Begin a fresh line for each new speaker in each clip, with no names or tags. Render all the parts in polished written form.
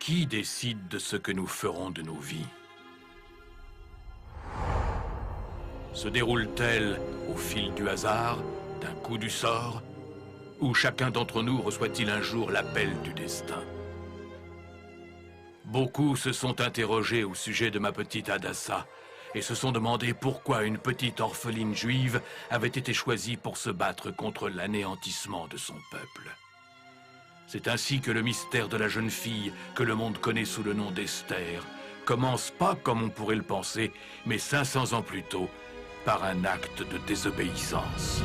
Qui décide de ce que nous ferons de nos vies? Se déroule-t-elle au fil du hasard, d'un coup du sort? Ou chacun d'entre nous reçoit-il un jour l'appel du destin? Beaucoup se sont interrogés au sujet de ma petite Hadassa et se sont demandé pourquoi une petite orpheline juive avait été choisie pour se battre contre l'anéantissement de son peuple. C'est ainsi que le mystère de la jeune fille, que le monde connaît sous le nom d'Esther, commence pas comme on pourrait le penser, mais 500 ans plus tôt, par un acte de désobéissance.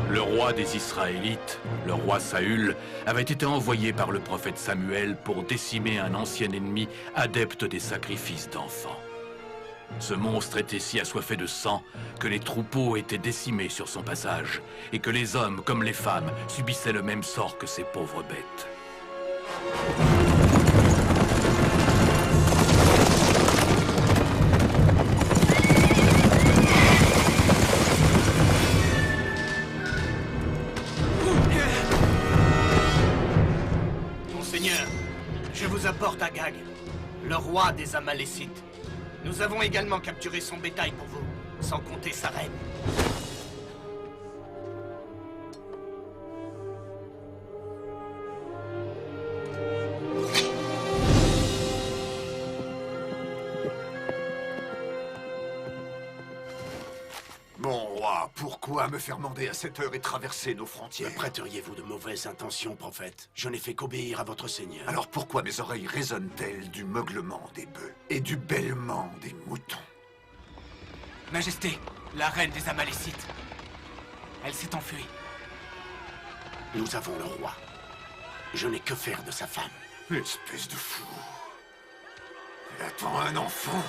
Le roi des Israélites, le roi Saül, avait été envoyé par le prophète Samuel pour décimer un ancien ennemi adepte des sacrifices d'enfants. Ce monstre était si assoiffé de sang que les troupeaux étaient décimés sur son passage et que les hommes comme les femmes subissaient le même sort que ces pauvres bêtes.
Monseigneur, je vous apporte Agag, le roi des Amalécites. Nous avons également capturé son bétail pour vous, sans compter sa reine.
Mon roi, pourquoi me faire mander à cette heure et traverser nos frontières?
Me prêteriez-vous de mauvaises intentions, prophète? Je n'ai fait qu'obéir à votre seigneur.
Alors pourquoi mes oreilles résonnent-elles du meuglement des bœufs et du bêlement des moutons?
Majesté, la reine des Amalécites. Elle s'est enfuie.
Nous avons le roi. Je n'ai que faire de sa femme.
Espèce de fou. Elle attend un enfant.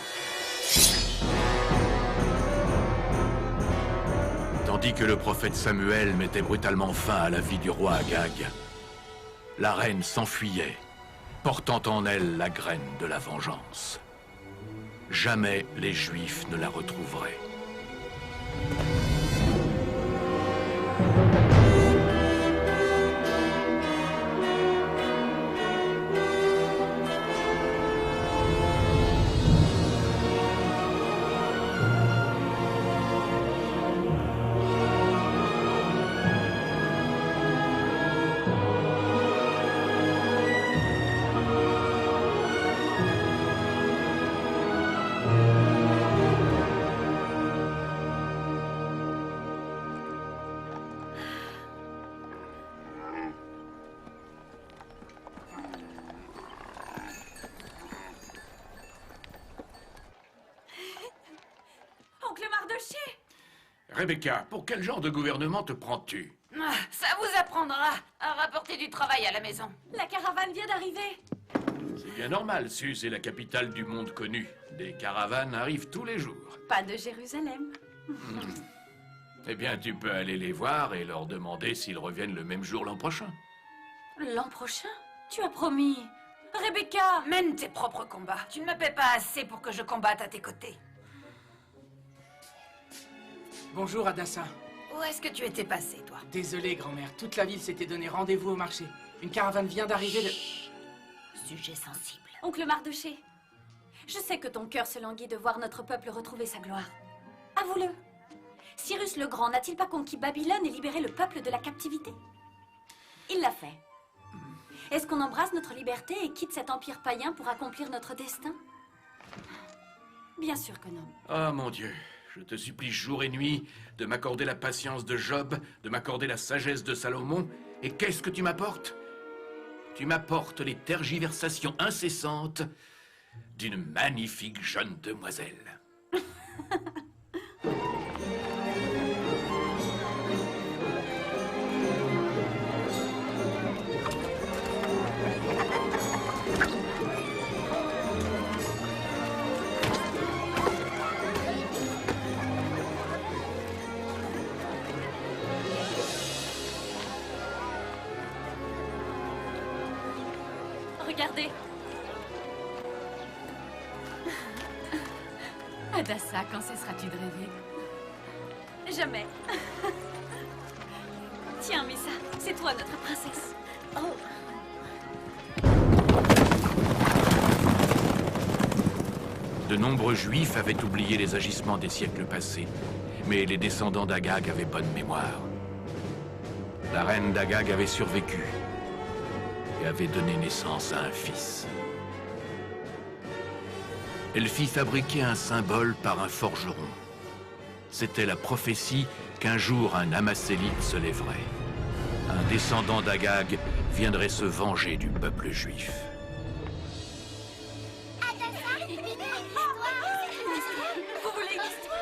Tandis que le prophète Samuel mettait brutalement fin à la vie du roi Agag, la reine s'enfuyait, portant en elle la graine de la vengeance. Jamais les Juifs ne la retrouveraient.
Oncle Mardoché!
Rebecca, pour quel genre de gouvernement te prends-tu?
Ça vous apprendra à rapporter du travail à la maison. La caravane vient d'arriver.
C'est bien normal, Sus est la capitale du monde connu. Des caravanes arrivent tous les jours.
Pas de Jérusalem.
Eh bien, tu peux aller les voir et leur demander s'ils reviennent le même jour l'an prochain.
L'an prochain? Tu as promis. Rebecca! Mène tes propres combats. Tu ne me paies pas assez pour que je combatte à tes côtés.
Bonjour, Hadassa.
Où est-ce que tu étais passé, toi?
Désolé, grand-mère. Toute la ville s'était donné rendez-vous au marché. Une caravane vient d'arriver de...
Sujet sensible. Oncle Mardoché, je sais que ton cœur se languit de voir notre peuple retrouver sa gloire. Avoue-le. Cyrus le Grand n'a-t-il pas conquis Babylone et libéré le peuple de la captivité? Il l'a fait. Est-ce qu'on embrasse notre liberté et quitte cet empire païen pour accomplir notre destin? Bien sûr que non.
Oh mon Dieu, je te supplie jour et nuit de m'accorder la patience de Job, de m'accorder la sagesse de Salomon. Et qu'est-ce que tu m'apportes? Tu m'apportes les tergiversations incessantes d'une magnifique jeune demoiselle.
Regardez. Hadassa, quand cesseras-tu de rêver? Jamais. Tiens, Messa, c'est toi notre princesse. Oh.
De nombreux Juifs avaient oublié les agissements des siècles passés, mais les descendants d'Agag avaient bonne mémoire. La reine d'Agag avait survécu et avait donné naissance à un fils. Elle fit fabriquer un symbole par un forgeron. C'était la prophétie qu'un jour un Amasélite se lèverait. Un descendant d'Agag viendrait se venger du peuple juif.
Vous voulez une histoire?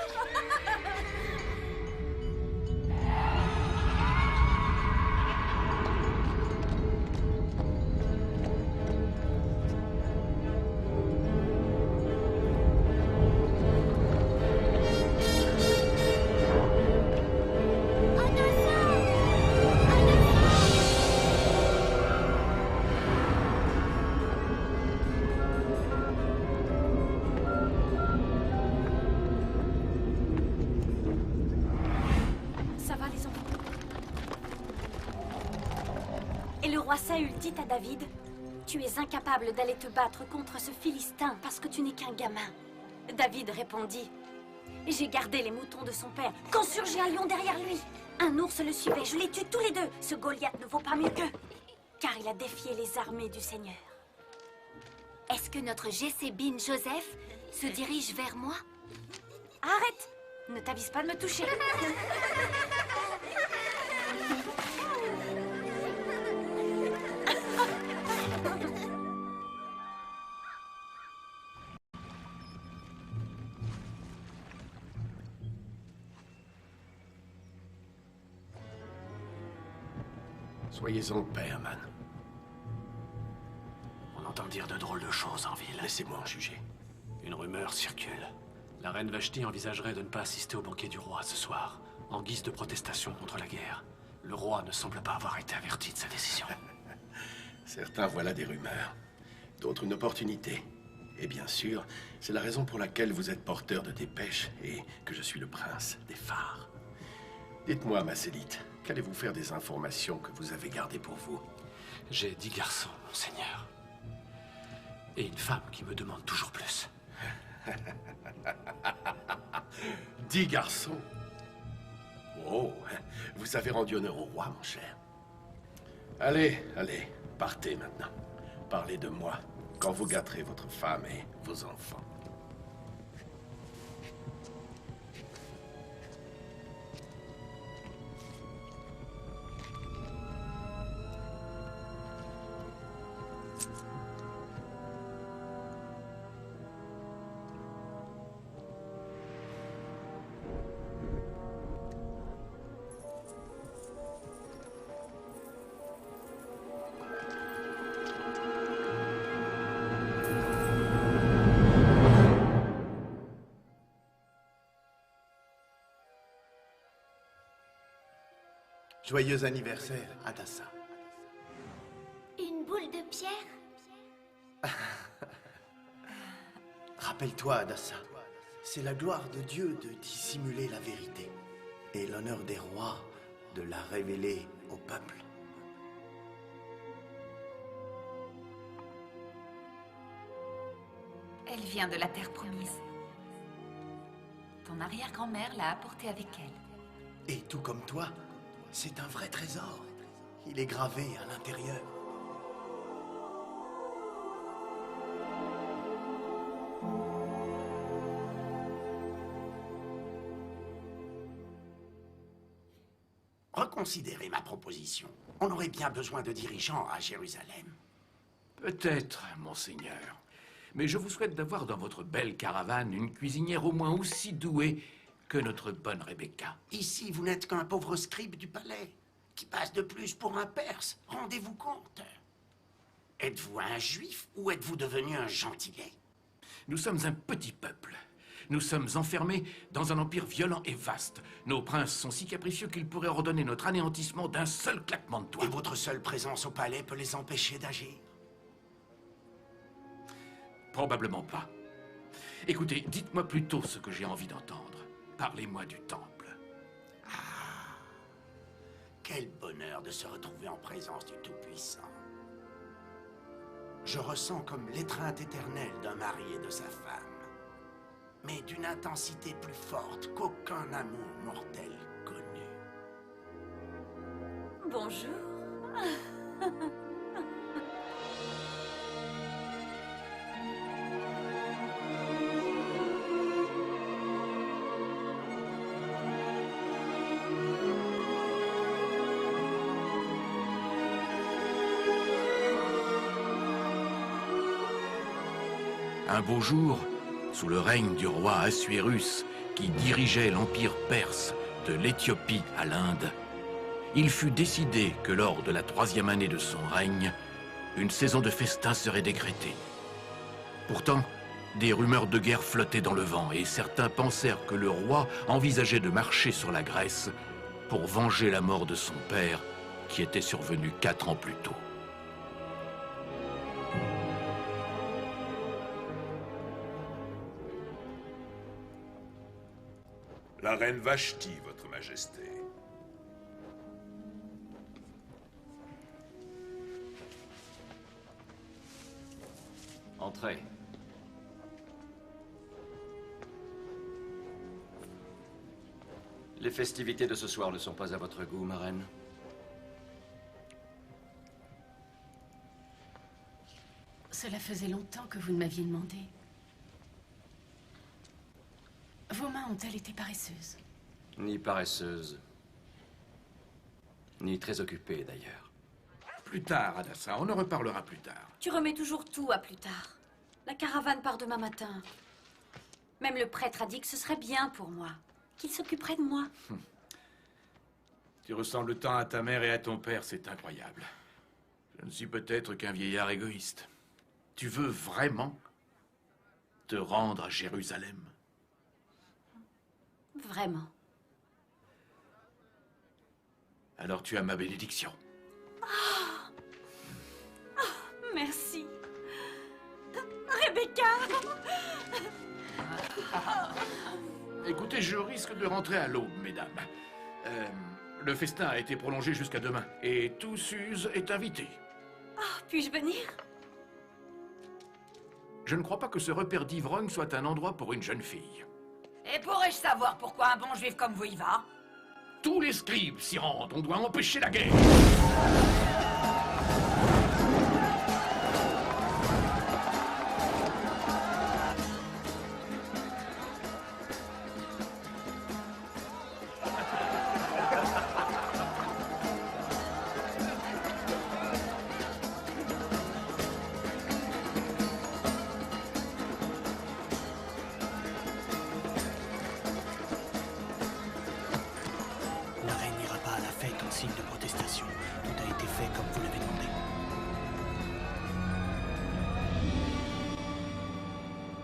Ça va, les enfants? Et le roi Saül dit à David, « Tu es incapable d'aller te battre contre ce Philistin parce que tu n'es qu'un gamin. » David répondit, « J'ai gardé les moutons de son père quand surgit un lion derrière lui. Un ours le suivait, je les tue tous les deux. Ce Goliath ne vaut pas mieux qu'eux, car il a défié les armées du Seigneur. » Est-ce que notre Jessébine Joseph se dirige vers moi? Arrête! Ne t'avise pas de me toucher.
Soyez-en paix, Aman. On entend dire de drôles de choses en ville. Laissez-moi en juger. Une rumeur circule. La reine Vashti envisagerait de ne pas assister au banquet du roi ce soir, en guise de protestation contre la guerre. Le roi ne semble pas avoir été averti de sa décision.
Certains voient là des rumeurs, d'autres une opportunité. Et bien sûr, c'est la raison pour laquelle vous êtes porteur de dépêches et que je suis le prince des phares. Dites-moi, Masélite, qu'allez-vous faire des informations que vous avez gardées pour vous?
J'ai 10 garçons, monseigneur. Et une femme qui me demande toujours plus.
10 garçons? Oh, vous avez rendu honneur au roi, mon cher. Allez, allez, partez maintenant. Parlez de moi quand vous gâterez votre femme et vos enfants.
Joyeux anniversaire, Hadassah.
Une boule de pierre?
Rappelle-toi, Hadassah, c'est la gloire de Dieu de dissimuler la vérité et l'honneur des rois de la révéler au peuple.
Elle vient de la terre promise. Ton arrière-grand-mère l'a apportée avec elle.
Et tout comme toi, c'est un vrai trésor. Il est gravé à l'intérieur.
Reconsidérez ma proposition. On aurait bien besoin de dirigeants à Jérusalem.
Peut-être, monseigneur. Mais je vous souhaite d'avoir dans votre belle caravane une cuisinière au moins aussi douée que notre bonne Rebecca.
Ici, vous n'êtes qu'un pauvre scribe du palais, qui passe de plus pour un Perse. Rendez-vous compte. Êtes-vous un juif ou êtes-vous devenu un gentilé?
Nous sommes un petit peuple. Nous sommes enfermés dans un empire violent et vaste. Nos princes sont si capricieux qu'ils pourraient ordonner notre anéantissement d'un seul claquement de doigts.
Et votre seule présence au palais peut les empêcher d'agir?
Probablement pas. Écoutez, dites-moi plutôt ce que j'ai envie d'entendre. Parlez-moi du temple.
Quel bonheur de se retrouver en présence du Tout-Puissant. Je ressens comme l'étreinte éternelle d'un mari et de sa femme, mais d'une intensité plus forte qu'aucun amour mortel connu.
Bonjour.
Un beau jour, sous le règne du roi Assuérus, qui dirigeait l'empire perse de l'Éthiopie à l'Inde, il fut décidé que lors de la 3e année de son règne, une saison de festin serait décrétée. Pourtant, des rumeurs de guerre flottaient dans le vent et certains pensèrent que le roi envisageait de marcher sur la Grèce pour venger la mort de son père, qui était survenue 4 ans plus tôt.
La reine Vashti, votre majesté.
Entrez. Les festivités de ce soir ne sont pas à votre goût, ma reine.
Cela faisait longtemps que vous ne m'aviez demandé. Vos mains ont-elles été paresseuses?
Ni paresseuse, ni très occupée d'ailleurs.
Plus tard, Hadassa, on en reparlera plus tard.
Tu remets toujours tout à plus tard. La caravane part demain matin. Même le prêtre a dit que ce serait bien pour moi, qu'il s'occuperait de moi.
Tu ressembles tant à ta mère et à ton père, c'est incroyable. Je ne suis peut-être qu'un vieillard égoïste. Tu veux vraiment te rendre à Jérusalem?
Vraiment.
Alors tu as ma bénédiction.
Merci. Rebecca!
Écoutez, je risque de rentrer à l'aube, mesdames. Le festin a été prolongé jusqu'à demain, et tout Suse est invité.
Puis-je venir?
Je ne crois pas que ce repère d'ivrogne soit un endroit pour une jeune fille.
Et pourrais-je savoir pourquoi un bon juif comme vous y va?
Tous les scribes s'y rendent, on doit empêcher la guerre.
La reine n'ira pas à la fête en signe de protestation. Tout a été fait comme vous l'avez demandé.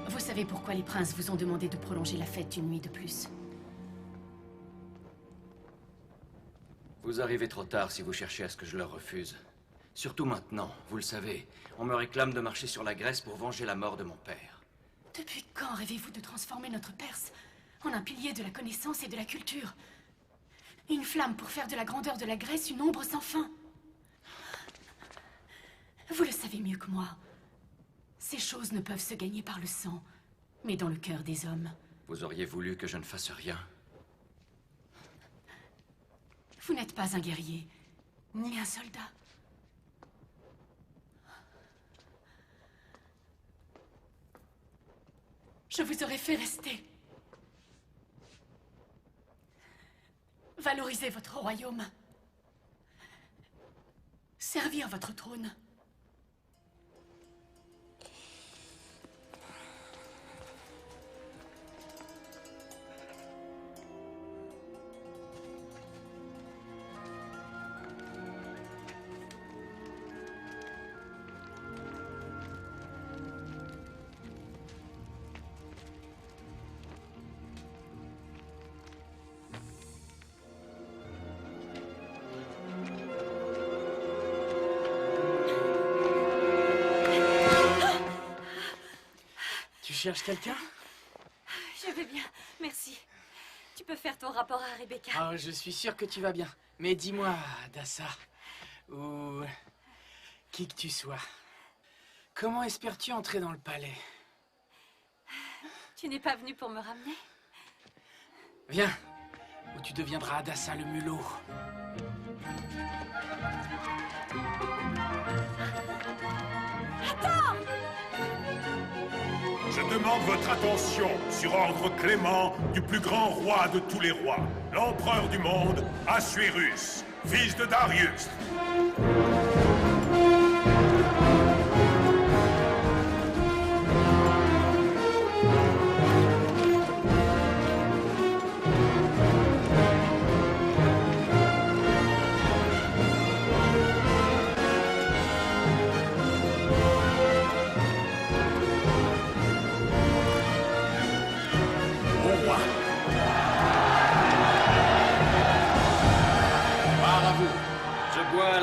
Vous savez pourquoi les princes vous ont demandé de prolonger la fête une nuit de plus?
Vous arrivez trop tard si vous cherchez à ce que je leur refuse. Surtout maintenant, vous le savez, on me réclame de marcher sur la Grèce pour venger la mort de mon père.
Depuis quand rêvez-vous de transformer notre Perse en un pilier de la connaissance et de la culture? Une flamme pour faire de la grandeur de la Grèce une ombre sans fin. Vous le savez mieux que moi. Ces choses ne peuvent se gagner par le sang, mais dans le cœur des hommes.
Vous auriez voulu que je ne fasse rien.
Vous n'êtes pas un guerrier, ni un soldat. Je vous aurais fait rester. Valorisez votre royaume. Servir votre trône.
Tu cherches quelqu'un?
Je vais bien, merci. Tu peux faire ton rapport à Rebecca.
Oh, je suis sûr que tu vas bien. Mais dis-moi, Dassa, ou qui que tu sois, comment espères-tu entrer dans le palais?
Tu n'es pas venu pour me ramener?
Viens, ou tu deviendras Dassa le mulot.
Attends!
Je demande votre attention sur ordre clément du plus grand roi de tous les rois, l'empereur du monde, Assuérus, fils de Darius.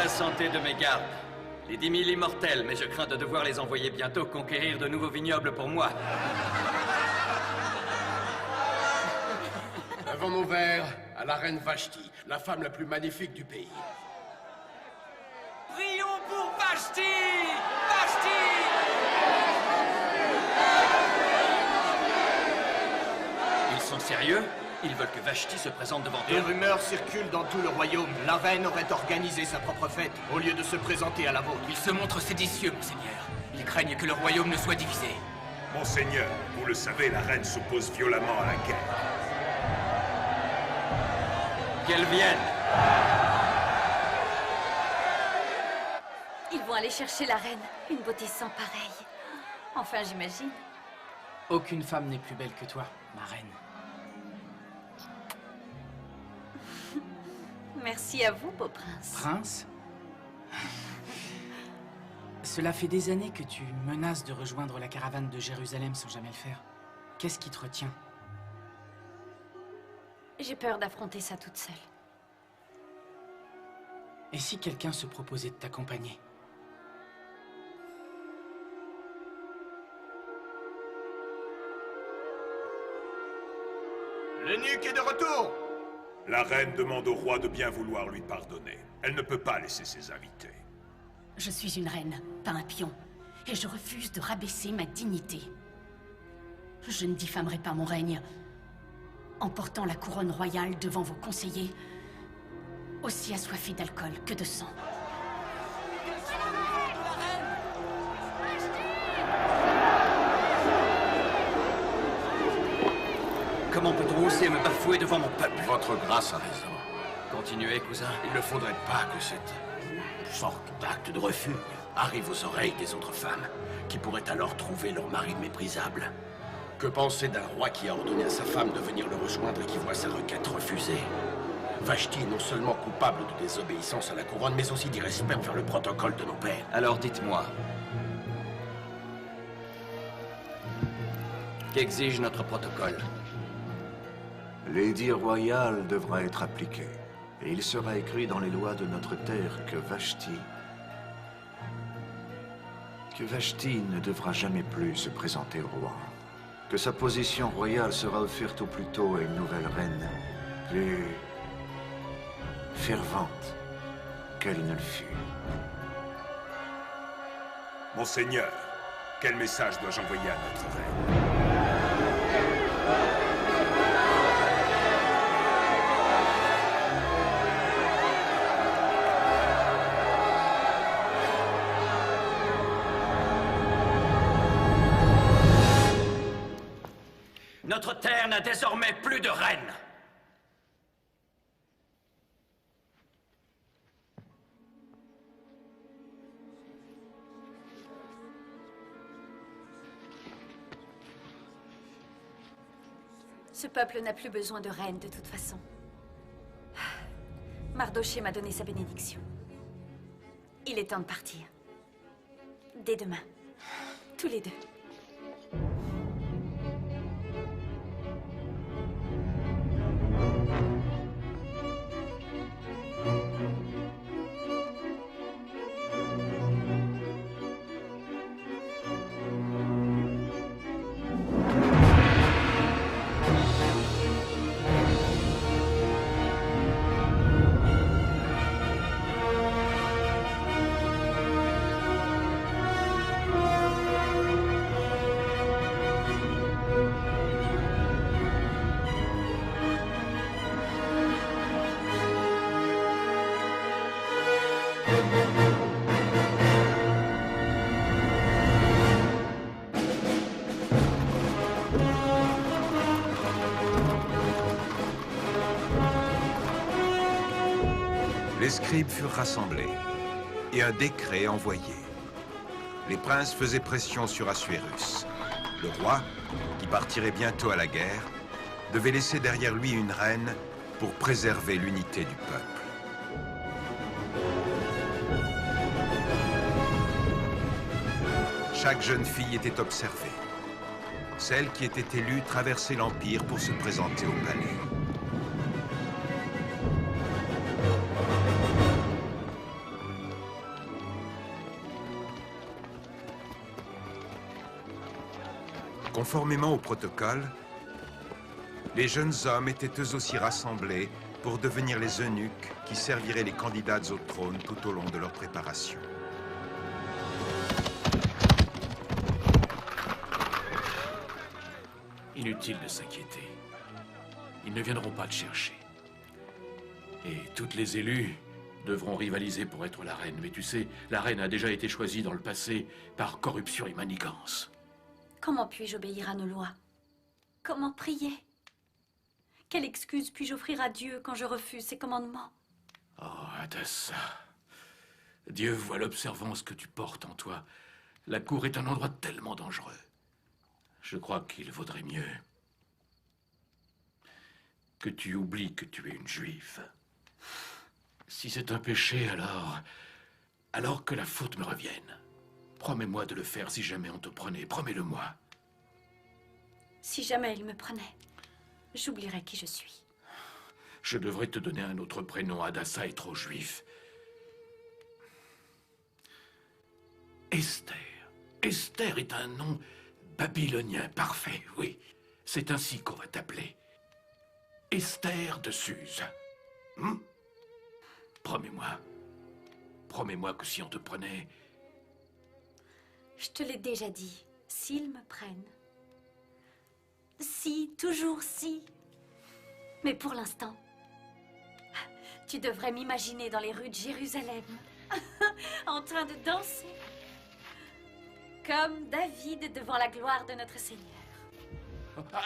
Santé de mes gardes. Les 10 000 immortels, mais je crains de devoir les envoyer bientôt conquérir de nouveaux vignobles pour moi.
Levons nos verres à la reine Vashti, la femme la plus magnifique du pays.
Prions pour Vashti! Vashti!
Ils sont sérieux? Ils veulent que Vashti se présente devant eux.
Des rumeurs circulent dans tout le royaume. La reine aurait organisé sa propre fête, au lieu de se présenter à la vôtre.
Ils se montrent séditieux, monseigneur. Ils craignent que le royaume ne soit divisé.
Monseigneur, vous le savez, la reine s'oppose violemment à la guerre.
Qu'elle vienne!
Ils vont aller chercher la reine. Une beauté sans pareille. Enfin, j'imagine.
Aucune femme n'est plus belle que toi, ma reine.
Merci à vous, beau prince.
Prince? Cela fait des années que tu menaces de rejoindre la caravane de Jérusalem sans jamais le faire. Qu'est-ce qui te retient?
J'ai peur d'affronter ça toute seule.
Et si quelqu'un se proposait de t'accompagner?
L'eunuque est de retour!
La reine demande au roi de bien vouloir lui pardonner. Elle ne peut pas laisser ses invités.
Je suis une reine, pas un pion. Et je refuse de rabaisser ma dignité. Je ne diffamerai pas mon règne en portant la couronne royale devant vos conseillers, aussi assoiffés d'alcool que de sang.
Comment peut-on oser me bafouer devant mon peuple?
Votre grâce a raison.
Continuez, cousin.
Il ne faudrait pas que cette sorte d'acte de refus arrive aux oreilles des autres femmes, qui pourraient alors trouver leur mari méprisable. Que penser d'un roi qui a ordonné à sa femme de venir le rejoindre et qui voit sa requête refusée? Vashti est non seulement coupable de désobéissance à la couronne, mais aussi d'irrespect envers le protocole de nos pères.
Alors dites-moi, qu'exige notre protocole?
L'édit royal devra être appliqué. Et il sera écrit dans les lois de notre terre que Vashti ne devra jamais plus se présenter au roi. Que sa position royale sera offerte au plus tôt à une nouvelle reine, plus fervente qu'elle ne le fut.
Monseigneur, quel message dois-je envoyer à notre reine?
Notre terre n'a désormais plus de reine.
Ce peuple n'a plus besoin de reine de toute façon. Mardochée m'a donné sa bénédiction. Il est temps de partir. Dès demain. Tous les deux.
Les scribes furent rassemblés et un décret envoyé. Les princes faisaient pression sur Assuérus. Le roi, qui partirait bientôt à la guerre, devait laisser derrière lui une reine pour préserver l'unité du peuple. Chaque jeune fille était observée. Celle qui était élue traversait l'Empire pour se présenter au palais. Conformément au protocole, les jeunes hommes étaient eux aussi rassemblés pour devenir les eunuques qui serviraient les candidates au trône tout au long de leur préparation.
Inutile de s'inquiéter. Ils ne viendront pas te chercher. Et toutes les élues devront rivaliser pour être la reine. Mais tu sais, la reine a déjà été choisie dans le passé par corruption et manigance.
Comment puis-je obéir à nos lois? Comment prier? Quelle excuse puis-je offrir à Dieu quand je refuse ses commandements?
Oh, Hadassa. Dieu voit l'observance que tu portes en toi. La cour est un endroit tellement dangereux. Je crois qu'il vaudrait mieux que tu oublies que tu es une juive. Si c'est un péché, alors que la faute me revienne. Promets-moi de le faire si jamais on te prenait. Promets-le-moi.
Si jamais il me prenait, j'oublierais qui je suis.
Je devrais te donner un autre prénom. Hadassa est trop juif. Esther. Esther est un nom babylonien parfait, oui. C'est ainsi qu'on va t'appeler. Esther de Suse. Promets-moi. Promets-moi que si on te prenait...
Je te l'ai déjà dit. S'ils me prennent. Si, toujours si. Mais pour l'instant, tu devrais m'imaginer dans les rues de Jérusalem, en train de danser, comme David devant la gloire de notre Seigneur.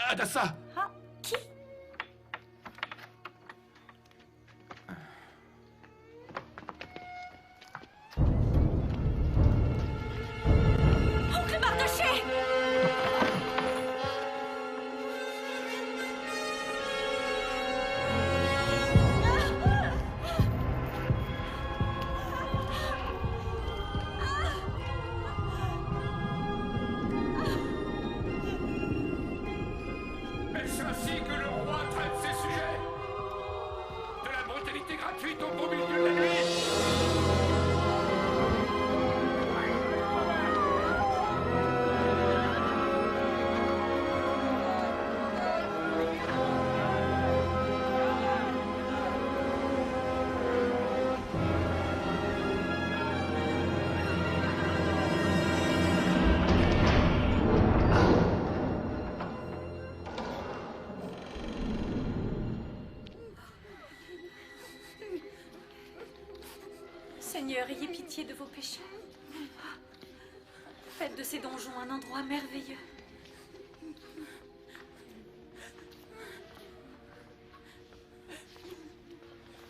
Hadassa!
Ah, qui? Oncle Mardochée!
Est-ce ainsi que le roi traite ses sujets? De la brutalité gratuite au beau milieu de la nuit?
Seigneur, ayez pitié de vos péchés. Faites de ces donjons un endroit merveilleux.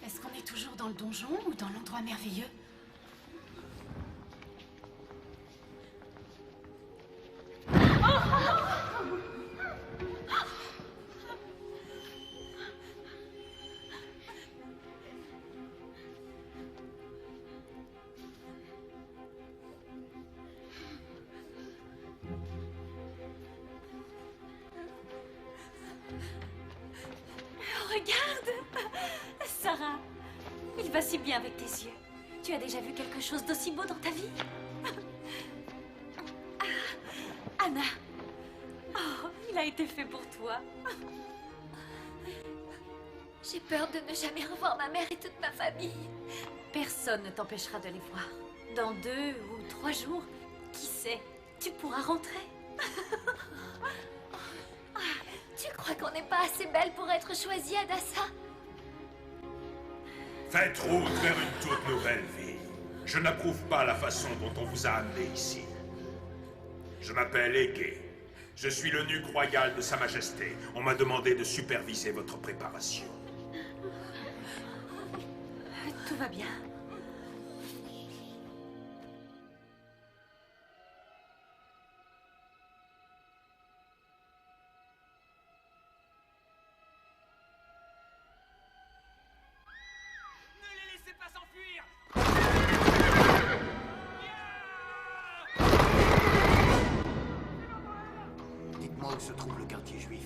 Est-ce qu'on est toujours dans le donjon ou dans l'endroit merveilleux?
Regarde! Sarah, il va si bien avec tes yeux. Tu as déjà vu quelque chose d'aussi beau dans ta vie? Ah, Anna! Oh, il a été fait pour toi.
J'ai peur de ne jamais revoir ma mère et toute ma famille.
Personne ne t'empêchera de les voir. Dans 2 ou 3 jours, qui sait, tu pourras rentrer.
Tu crois qu'on n'est pas assez belle pour être choisie, Hadassa?
Faites route vers une toute nouvelle vie. Je n'approuve pas la façon dont on vous a amené ici. Je m'appelle Égée. Je suis l'eunuque royal de Sa Majesté. On m'a demandé de superviser votre préparation.
Tout va bien.
Ne les laissez pas s'enfuir!
Dites-moi où se trouve le quartier juif.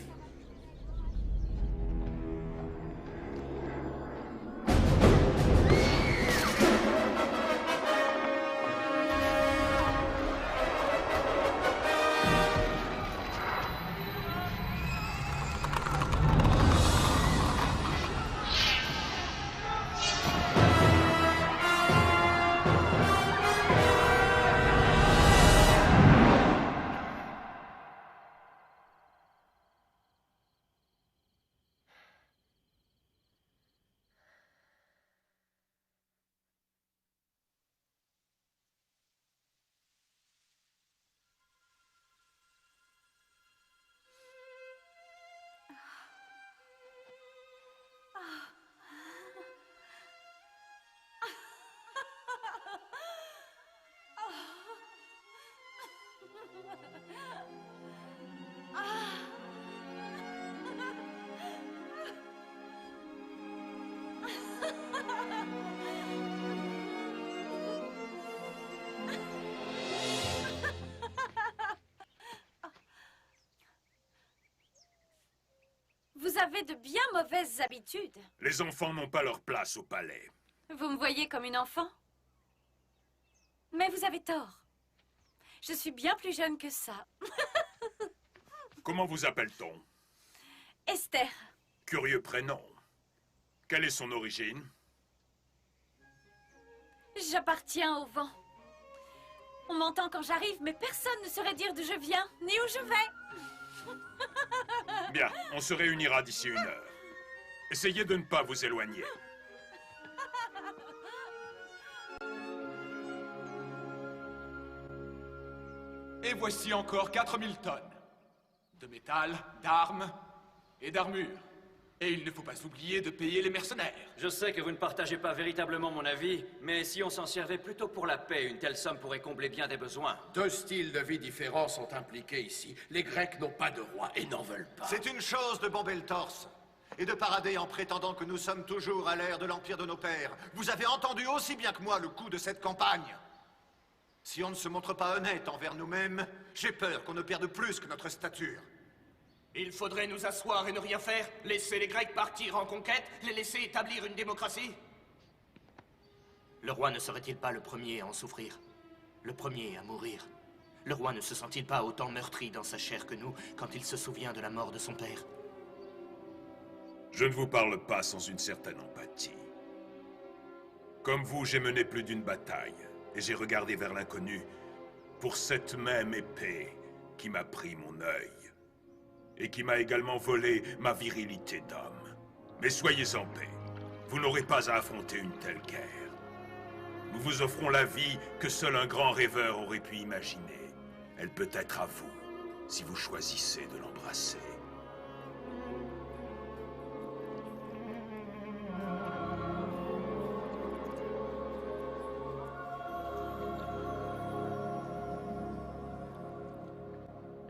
Vous avez de bien mauvaises habitudes.
Les enfants n'ont pas leur place au palais.
Vous me voyez comme une enfant? Mais vous avez tort. Je suis bien plus jeune que ça.
Comment vous appelle-t-on?
Esther.
Curieux prénom. Quelle est son origine?
J'appartiens au vent. On m'entend quand j'arrive, mais personne ne saurait dire d'où je viens, ni où je vais.
Bien, on se réunira d'ici 1 heure. Essayez de ne pas vous éloigner.
Et voici encore 4000 tonnes de métal, d'armes et d'armure. Et il ne faut pas oublier de payer les mercenaires.
Je sais que vous ne partagez pas véritablement mon avis, mais si on s'en servait plutôt pour la paix, une telle somme pourrait combler bien des besoins.
2 styles de vie différents sont impliqués ici. Les Grecs n'ont pas de roi et n'en veulent pas.
C'est une chose de bomber le torse et de parader en prétendant que nous sommes toujours à l'ère de l'empire de nos pères. Vous avez entendu aussi bien que moi le coût de cette campagne. Si on ne se montre pas honnête envers nous-mêmes, j'ai peur qu'on ne perde plus que notre stature.
Il faudrait nous asseoir et ne rien faire, laisser les Grecs partir en conquête, les laisser établir une démocratie? Le roi ne serait-il pas le premier à en souffrir? Le premier à mourir? Le roi ne se sent-il pas autant meurtri dans sa chair que nous quand il se souvient de la mort de son père?
Je ne vous parle pas sans une certaine empathie. Comme vous, j'ai mené plus d'une bataille, et j'ai regardé vers l'inconnu pour cette même épée qui m'a pris mon œil, et qui m'a également volé ma virilité d'homme. Mais soyez en paix, vous n'aurez pas à affronter une telle guerre. Nous vous offrons la vie que seul un grand rêveur aurait pu imaginer. Elle peut être à vous, si vous choisissez de l'embrasser.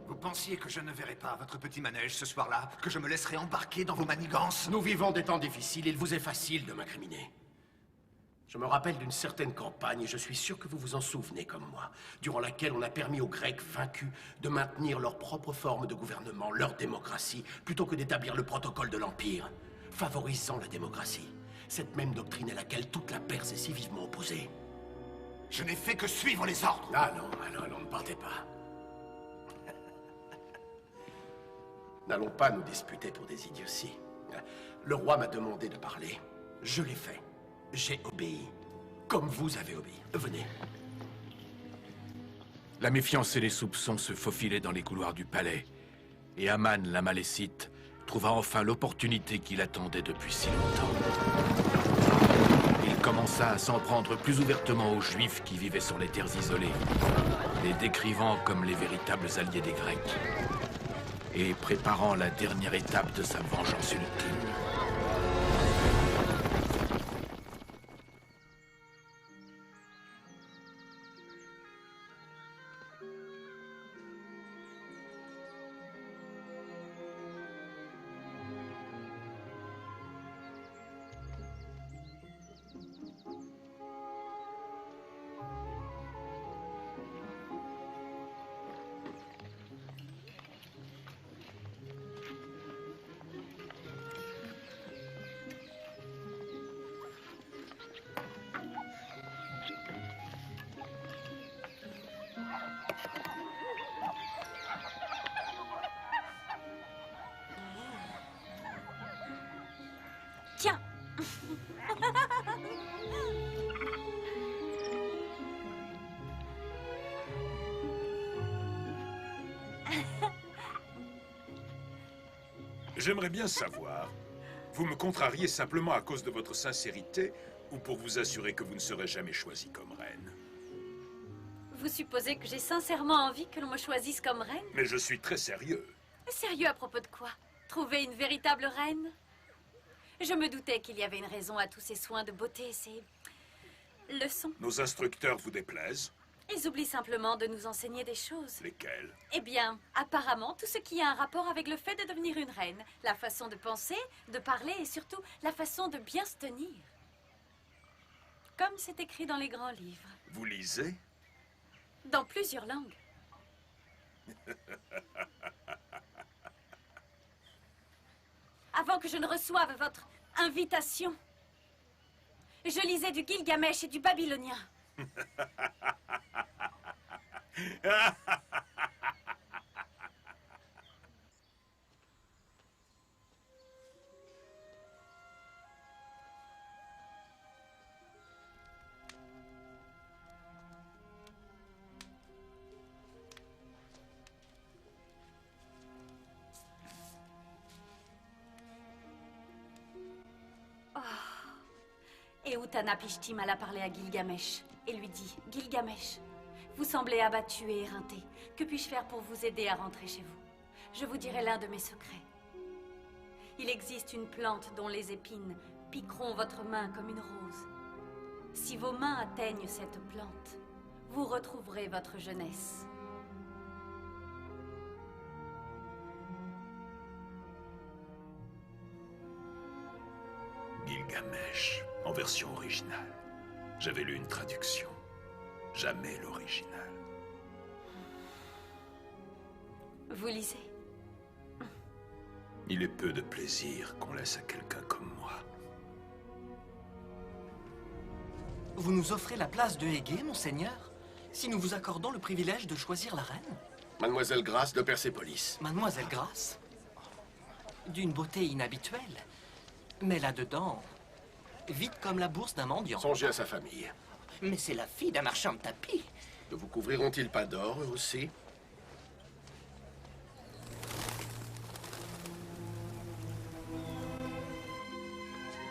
Vous pensiez que je ne verrais pas votre petit manège ce soir-là? Que je me laisserais embarquer dans vos manigances?
Nous vivons des temps difficiles, il vous est facile de m'incriminer. Je me rappelle d'une certaine campagne, et je suis sûr que vous vous en souvenez comme moi, durant laquelle on a permis aux Grecs vaincus de maintenir leur propre forme de gouvernement, leur démocratie, plutôt que d'établir le protocole de l'Empire, favorisant la démocratie. Cette même doctrine à laquelle toute la Perse est si vivement opposée.
Je n'ai fait que suivre les ordres.
Allons, ne partez pas. N'allons pas nous disputer pour des idioties. Le roi m'a demandé de parler. Je l'ai fait. J'ai obéi. Comme vous avez obéi. Venez.
La méfiance et les soupçons se faufilaient dans les couloirs du palais. Et Aman, la Malécite, trouva enfin l'opportunité qu'il attendait depuis si longtemps. Il commença à s'en prendre plus ouvertement aux Juifs qui vivaient sur les terres isolées, les décrivant comme les véritables alliés des Grecs, et préparant la dernière étape de sa vengeance ultime.
J'aimerais bien savoir, vous me contrariez simplement à cause de votre sincérité ou pour vous assurer que vous ne serez jamais choisi comme reine?
Vous supposez que j'ai sincèrement envie que l'on me choisisse comme reine?
Mais je suis très sérieux.
Sérieux à propos de quoi? Trouver une véritable reine? Je me doutais qu'il y avait une raison à tous ces soins de beauté, ces leçons.
Nos instructeurs vous déplaisent?
Ils oublient simplement de nous enseigner des choses.
Lesquelles?
Eh bien, apparemment, tout ce qui a un rapport avec le fait de devenir une reine. La façon de penser, de parler et surtout la façon de bien se tenir. Comme c'est écrit dans les grands livres.
Vous lisez?
Dans plusieurs langues. Avant que je ne reçoive votre invitation, je lisais du Gilgamesh et du babylonien. Et Utnapishtim alla parler à Gilgamesh et lui dit: Gilgamesh, vous semblez abattu et éreinté. Que puis-je faire pour vous aider à rentrer chez vous? Je vous dirai l'un de mes secrets. Il existe une plante dont les épines piqueront votre main comme une rose. Si vos mains atteignent cette plante, vous retrouverez votre jeunesse.
Gilgamesh, en version originale. J'avais lu une traduction. Jamais l'original.
Vous lisez?
Il est peu de plaisir qu'on laisse à quelqu'un comme moi.
Vous nous offrez la place de Égée, monseigneur, si nous vous accordons le privilège de choisir la reine?
Mademoiselle Grace de Persépolis.
Mademoiselle Grace? D'une beauté inhabituelle. Mais là-dedans, vite comme la bourse d'un mendiant.
Songez à sa famille.
Mais c'est la fille d'un marchand de tapis.
Ne vous couvriront-ils pas d'or, eux aussi?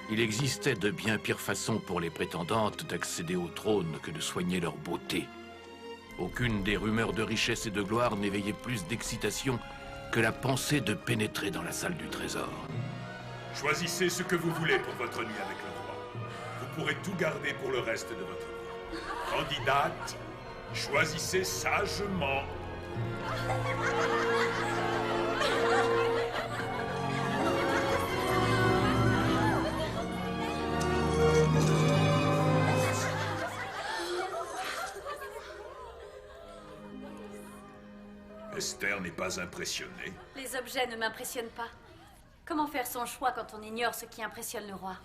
Il existait de bien pires façons pour les prétendantes d'accéder au trône que de soigner leur beauté. Aucune des rumeurs de richesse et de gloire n'éveillait plus d'excitation que la pensée de pénétrer dans la salle du trésor.
Choisissez ce que vous voulez pour votre nuit avec le roi. Vous pourrez tout garder pour le reste de votre vie. Candidate, choisissez sagement. Esther n'est pas impressionnée.
Les objets ne m'impressionnent pas. Comment faire son choix quand on ignore ce qui impressionne le roi?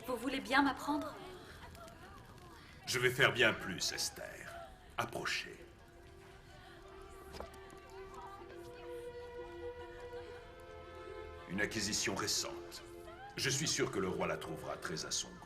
Vous voulez bien m'apprendre?
Je vais faire bien plus, Esther. Approchez. Une acquisition récente. Je suis sûr que le roi la trouvera très à son goût.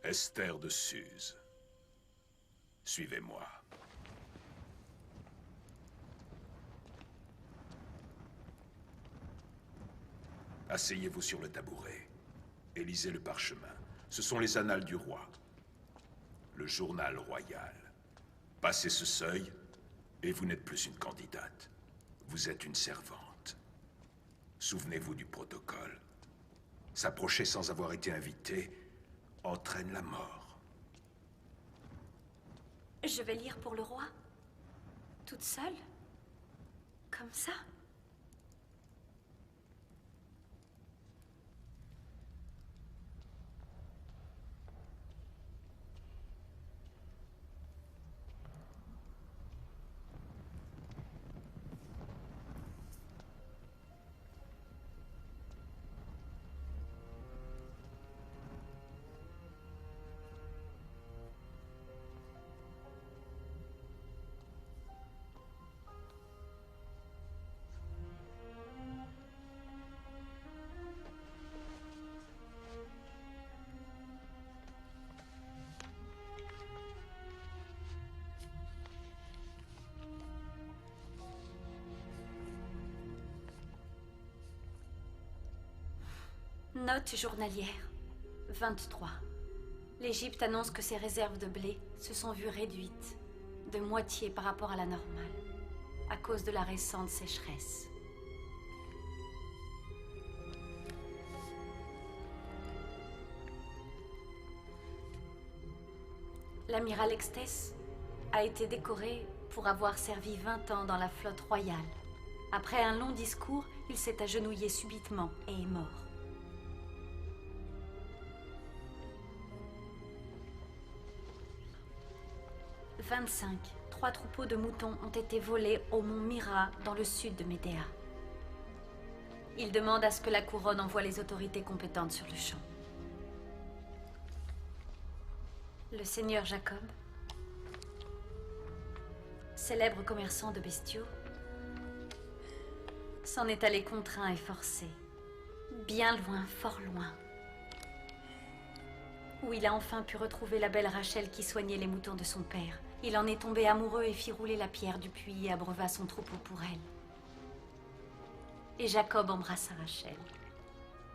Esther de Suse. Suivez-moi. Asseyez-vous sur le tabouret et lisez le parchemin. Ce sont les annales du roi. Le journal royal. Passez ce seuil et vous n'êtes plus une candidate. Vous êtes une servante. Souvenez-vous du protocole. S'approcher sans avoir été invité entraîne la mort.
Je vais lire pour le roi? Toute seule? Comme ça? Note journalière. 23. L'Égypte annonce que ses réserves de blé se sont vues réduites de moitié par rapport à la normale, à cause de la récente sécheresse. L'amiral Extès a été décoré pour avoir servi 20 ans dans la flotte royale. Après un long discours, il s'est agenouillé subitement et est mort. « 25. 3 troupeaux de moutons ont été volés au mont Mira, dans le sud de Médéa. Il demande à ce que la couronne envoie les autorités compétentes sur le champ. Le seigneur Jacob, célèbre commerçant de bestiaux, s'en est allé contraint et forcé, bien loin, fort loin, où il a enfin pu retrouver la belle Rachel qui soignait les moutons de son père. Il en est tombé amoureux et fit rouler la pierre du puits et abreuva son troupeau pour elle. Et Jacob embrassa Rachel.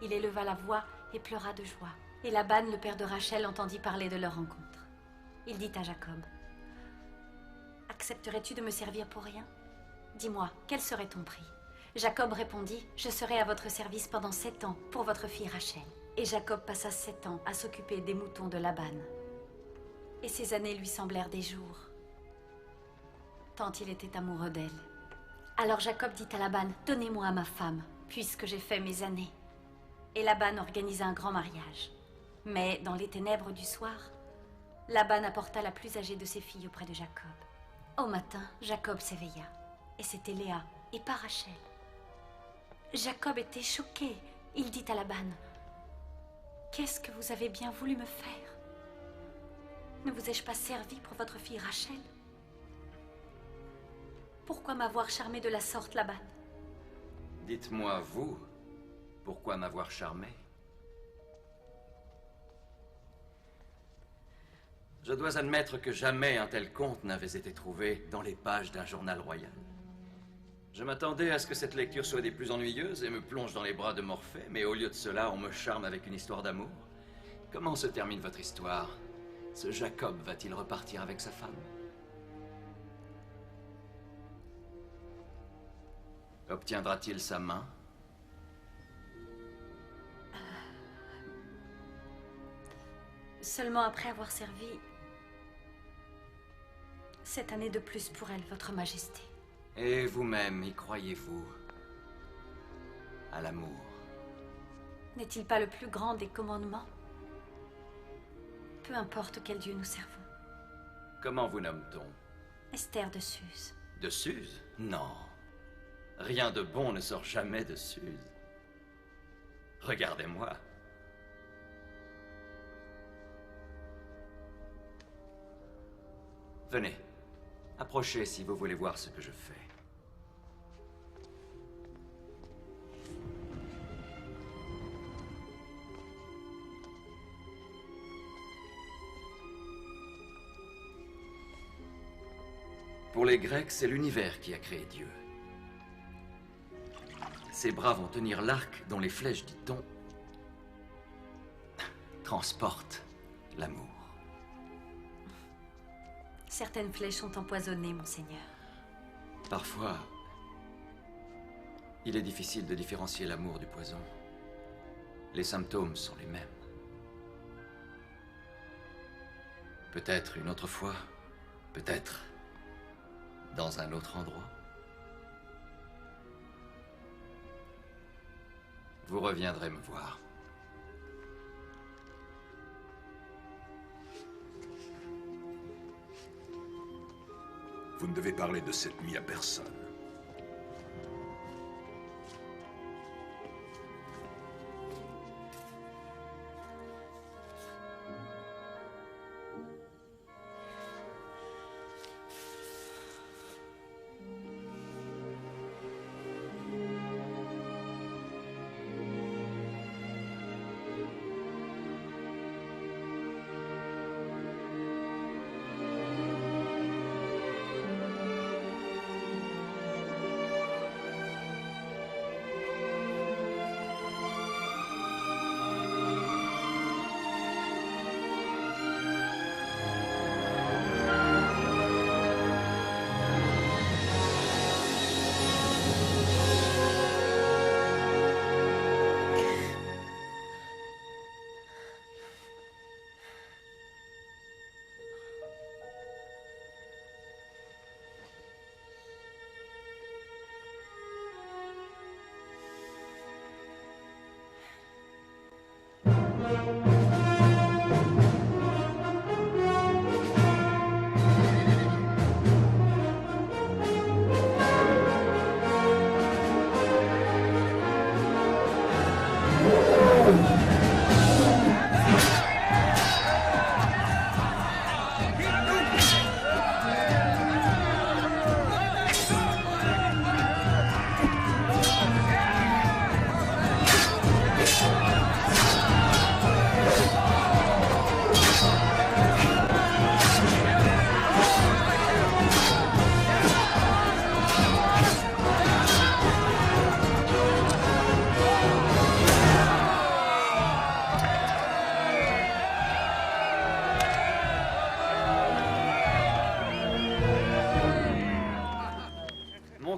Il éleva la voix et pleura de joie. Et Laban, le père de Rachel, entendit parler de leur rencontre. Il dit à Jacob, « Accepterais-tu de me servir pour rien? Dis-moi, quel serait ton prix ?» Jacob répondit, « Je serai à votre service pendant 7 ans pour votre fille Rachel. » Et Jacob passa 7 ans à s'occuper des moutons de Laban. Et ces années lui semblèrent des jours, tant il était amoureux d'elle. Alors Jacob dit à Laban, « Donnez-moi ma femme, puisque j'ai fait mes années. » Et Laban organisa un grand mariage. Mais dans les ténèbres du soir, Laban apporta la plus âgée de ses filles auprès de Jacob. Au matin, Jacob s'éveilla, et c'était Léa, et pas Rachel. Jacob était choqué. Il dit à Laban, « Qu'est-ce que vous avez bien voulu me faire? Ne vous ai-je pas servi pour votre fille Rachel? Pourquoi m'avoir charmé de la sorte, Laban? »
Dites-moi, vous, pourquoi m'avoir charmé? Je dois admettre que jamais un tel conte n'avait été trouvé dans les pages d'un journal royal. Je m'attendais à ce que cette lecture soit des plus ennuyeuses et me plonge dans les bras de Morphée, mais au lieu de cela, on me charme avec une histoire d'amour. Comment se termine votre histoire? Ce Jacob va-t-il repartir avec sa femme? Obtiendra-t-il sa main?
Seulement après avoir servi 7 années de plus pour elle, votre majesté.
Et vous-même, y croyez-vous? À l'amour?
N'est-il pas le plus grand des commandements? Peu importe quel dieu nous servons.
Comment vous nomme-t-on?
Esther de Suse.
De Suse? Non. Rien de bon ne sort jamais de Suse. Regardez-moi. Venez. Approchez si vous voulez voir ce que je fais. Pour les Grecs, c'est l'univers qui a créé Dieu. Ses bras vont tenir l'arc dont les flèches, dit-on, transportent l'amour.
Certaines flèches sont empoisonnées, monseigneur.
Parfois, il est difficile de différencier l'amour du poison. Les symptômes sont les mêmes. Peut-être une autre fois, peut-être dans un autre endroit. Vous reviendrez me voir.
Vous ne devez parler de cette nuit à personne.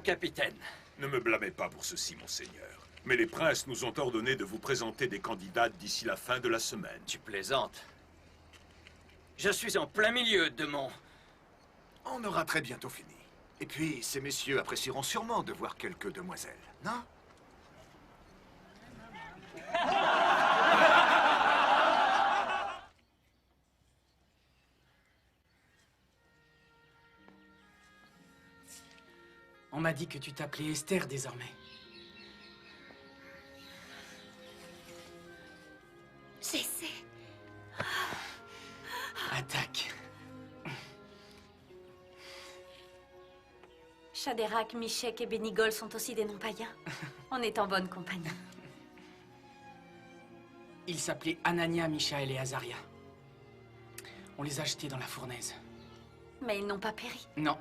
Capitaine.
Ne me blâmez pas pour ceci, monseigneur. Mais les princes nous ont ordonné de vous présenter des candidates d'ici la fin de la semaine.
Tu plaisantes. Je suis en plein milieu de mon...
On aura très bientôt fini. Et puis, ces messieurs apprécieront sûrement de voir quelques demoiselles, non?
On m'a dit que tu t'appelais Esther désormais.
J'essaie.
Attaque.
Shaderak, Mishek et Benigol sont aussi des noms païens. On est en bonne compagnie.
Ils s'appelaient Anania, Mishaël et Azaria. On les a jetés dans la fournaise.
Mais ils n'ont pas péri.
Non.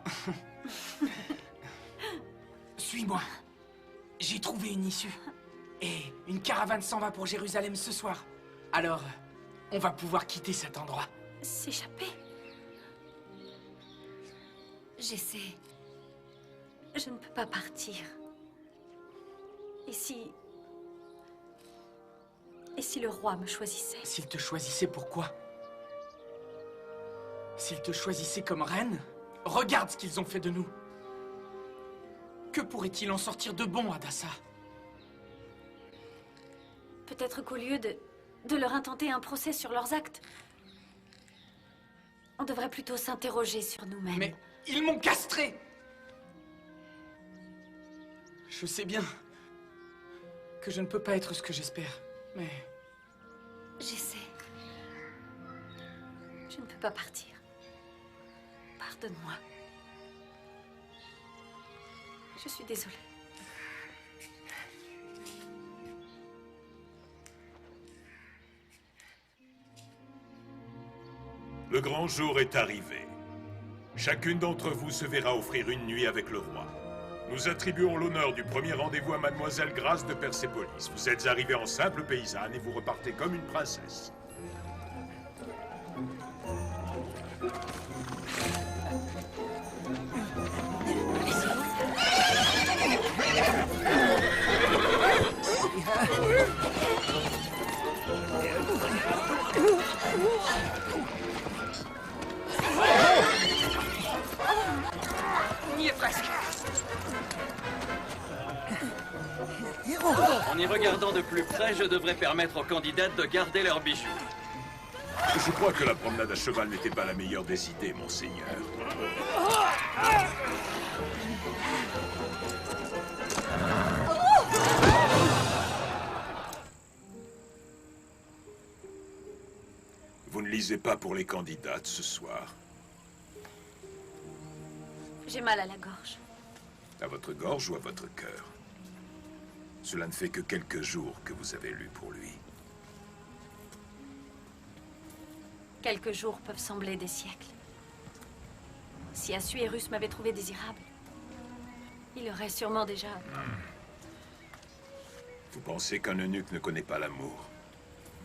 Suis-moi. J'ai trouvé une issue. Et une caravane s'en va pour Jérusalem ce soir. Alors, on va pouvoir quitter cet endroit.
S'échapper?
J'essaie.
Je ne peux pas partir. Et si le roi me choisissait?
S'il te choisissait, pourquoi? S'il te choisissait comme reine, regarde ce qu'ils ont fait de nous. Que pourrait-il en sortir de bon, Hadassa?
Peut-être qu'au lieu de leur intenter un procès sur leurs actes, on devrait plutôt s'interroger sur nous-mêmes.
Mais ils m'ont castré! Je sais bien que je ne peux pas être ce que j'espère, mais...
J'essaie. Je ne peux pas partir. Pardonne-moi. Je suis désolée.
Le grand jour est arrivé. Chacune d'entre vous se verra offrir une nuit avec le roi. Nous attribuons l'honneur du premier rendez-vous à Mademoiselle Grâce de Persépolis. Vous êtes arrivée en simple paysanne et vous repartez comme une princesse.
On y est presque. En y regardant de plus près, je devrais permettre aux candidates de garder leurs bijoux.
Je crois que la promenade à cheval n'était pas la meilleure des idées, monseigneur. Vous ne lisez pas pour les candidates ce soir?
J'ai mal à la gorge.
À votre gorge ou à votre cœur? Cela ne fait que quelques jours que vous avez lu pour lui.
Quelques jours peuvent sembler des siècles. Si Assuérus m'avait trouvé désirable, il aurait sûrement déjà...
Vous pensez qu'un eunuque ne connaît pas l'amour?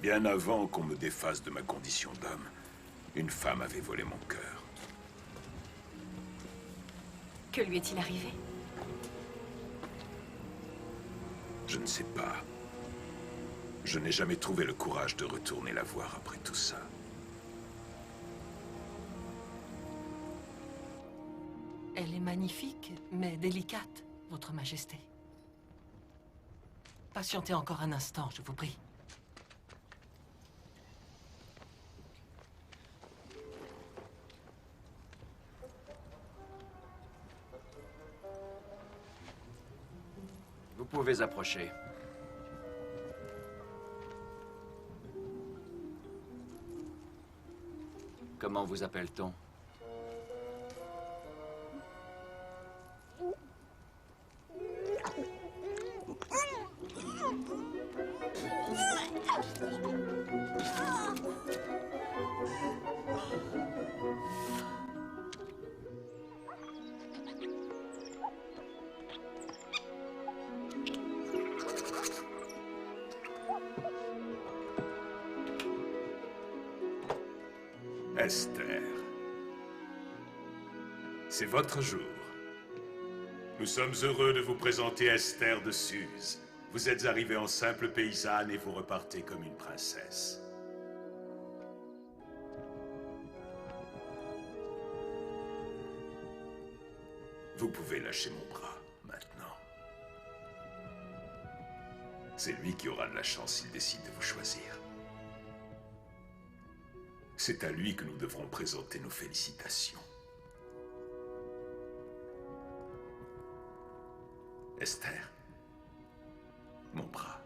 Bien avant qu'on me défasse de ma condition d'homme, une femme avait volé mon cœur.
Que lui est-il arrivé?
Je ne sais pas. Je n'ai jamais trouvé le courage de retourner la voir après tout ça.
Elle est magnifique, mais délicate, Votre Majesté. Patientez encore un instant, je vous prie.
Vous pouvez approcher. Comment vous appelle-t-on?
Esther. C'est votre jour. Nous sommes heureux de vous présenter Esther de Suse. Vous êtes arrivée en simple paysanne et vous repartez comme une princesse. Vous pouvez lâcher mon bras, maintenant. C'est lui qui aura de la chance s'il décide de vous choisir. C'est à lui que nous devrons présenter nos félicitations. Esther, mon bras.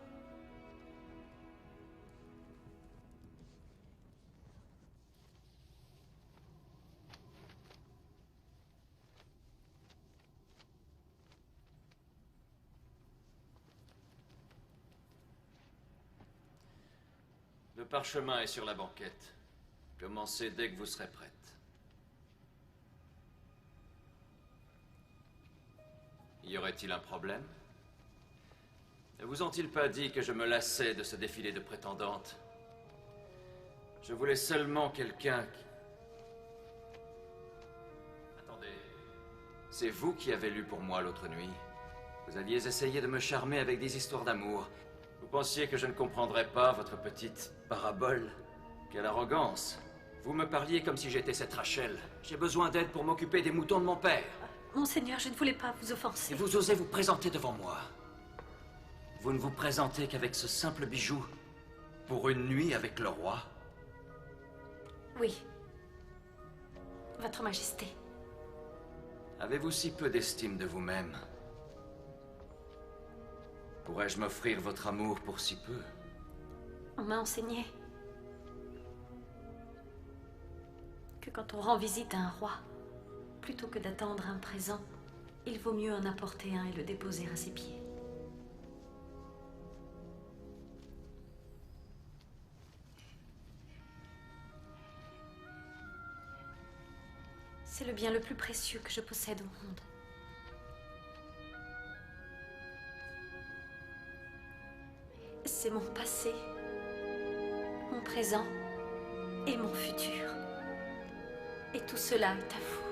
Le parchemin est sur la banquette. Commencez dès que vous serez prête. Y aurait-il un problème? Ne vous ont-ils pas dit que je me lassais de ce défilé de prétendantes? Je voulais seulement quelqu'un qui... Attendez. C'est vous qui avez lu pour moi l'autre nuit. Vous alliez essayer de me charmer avec des histoires d'amour. Vous pensiez que je ne comprendrais pas votre petite parabole? Quelle arrogance! Vous me parliez comme si j'étais cette Rachel. J'ai besoin d'aide pour m'occuper des moutons de mon père.
Monseigneur, je ne voulais pas vous offenser.
Et vous osez vous présenter devant moi. Vous ne vous présentez qu'avec ce simple bijou pour une nuit avec le roi?
Oui. Votre Majesté.
Avez-vous si peu d'estime de vous-même? Pourrais-je m'offrir votre amour pour si peu?
On m'a enseigné que quand on rend visite à un roi, plutôt que d'attendre un présent, il vaut mieux en apporter un et le déposer à ses pieds. C'est le bien le plus précieux que je possède au monde. C'est mon passé, mon présent et mon futur. Et tout cela est à vous.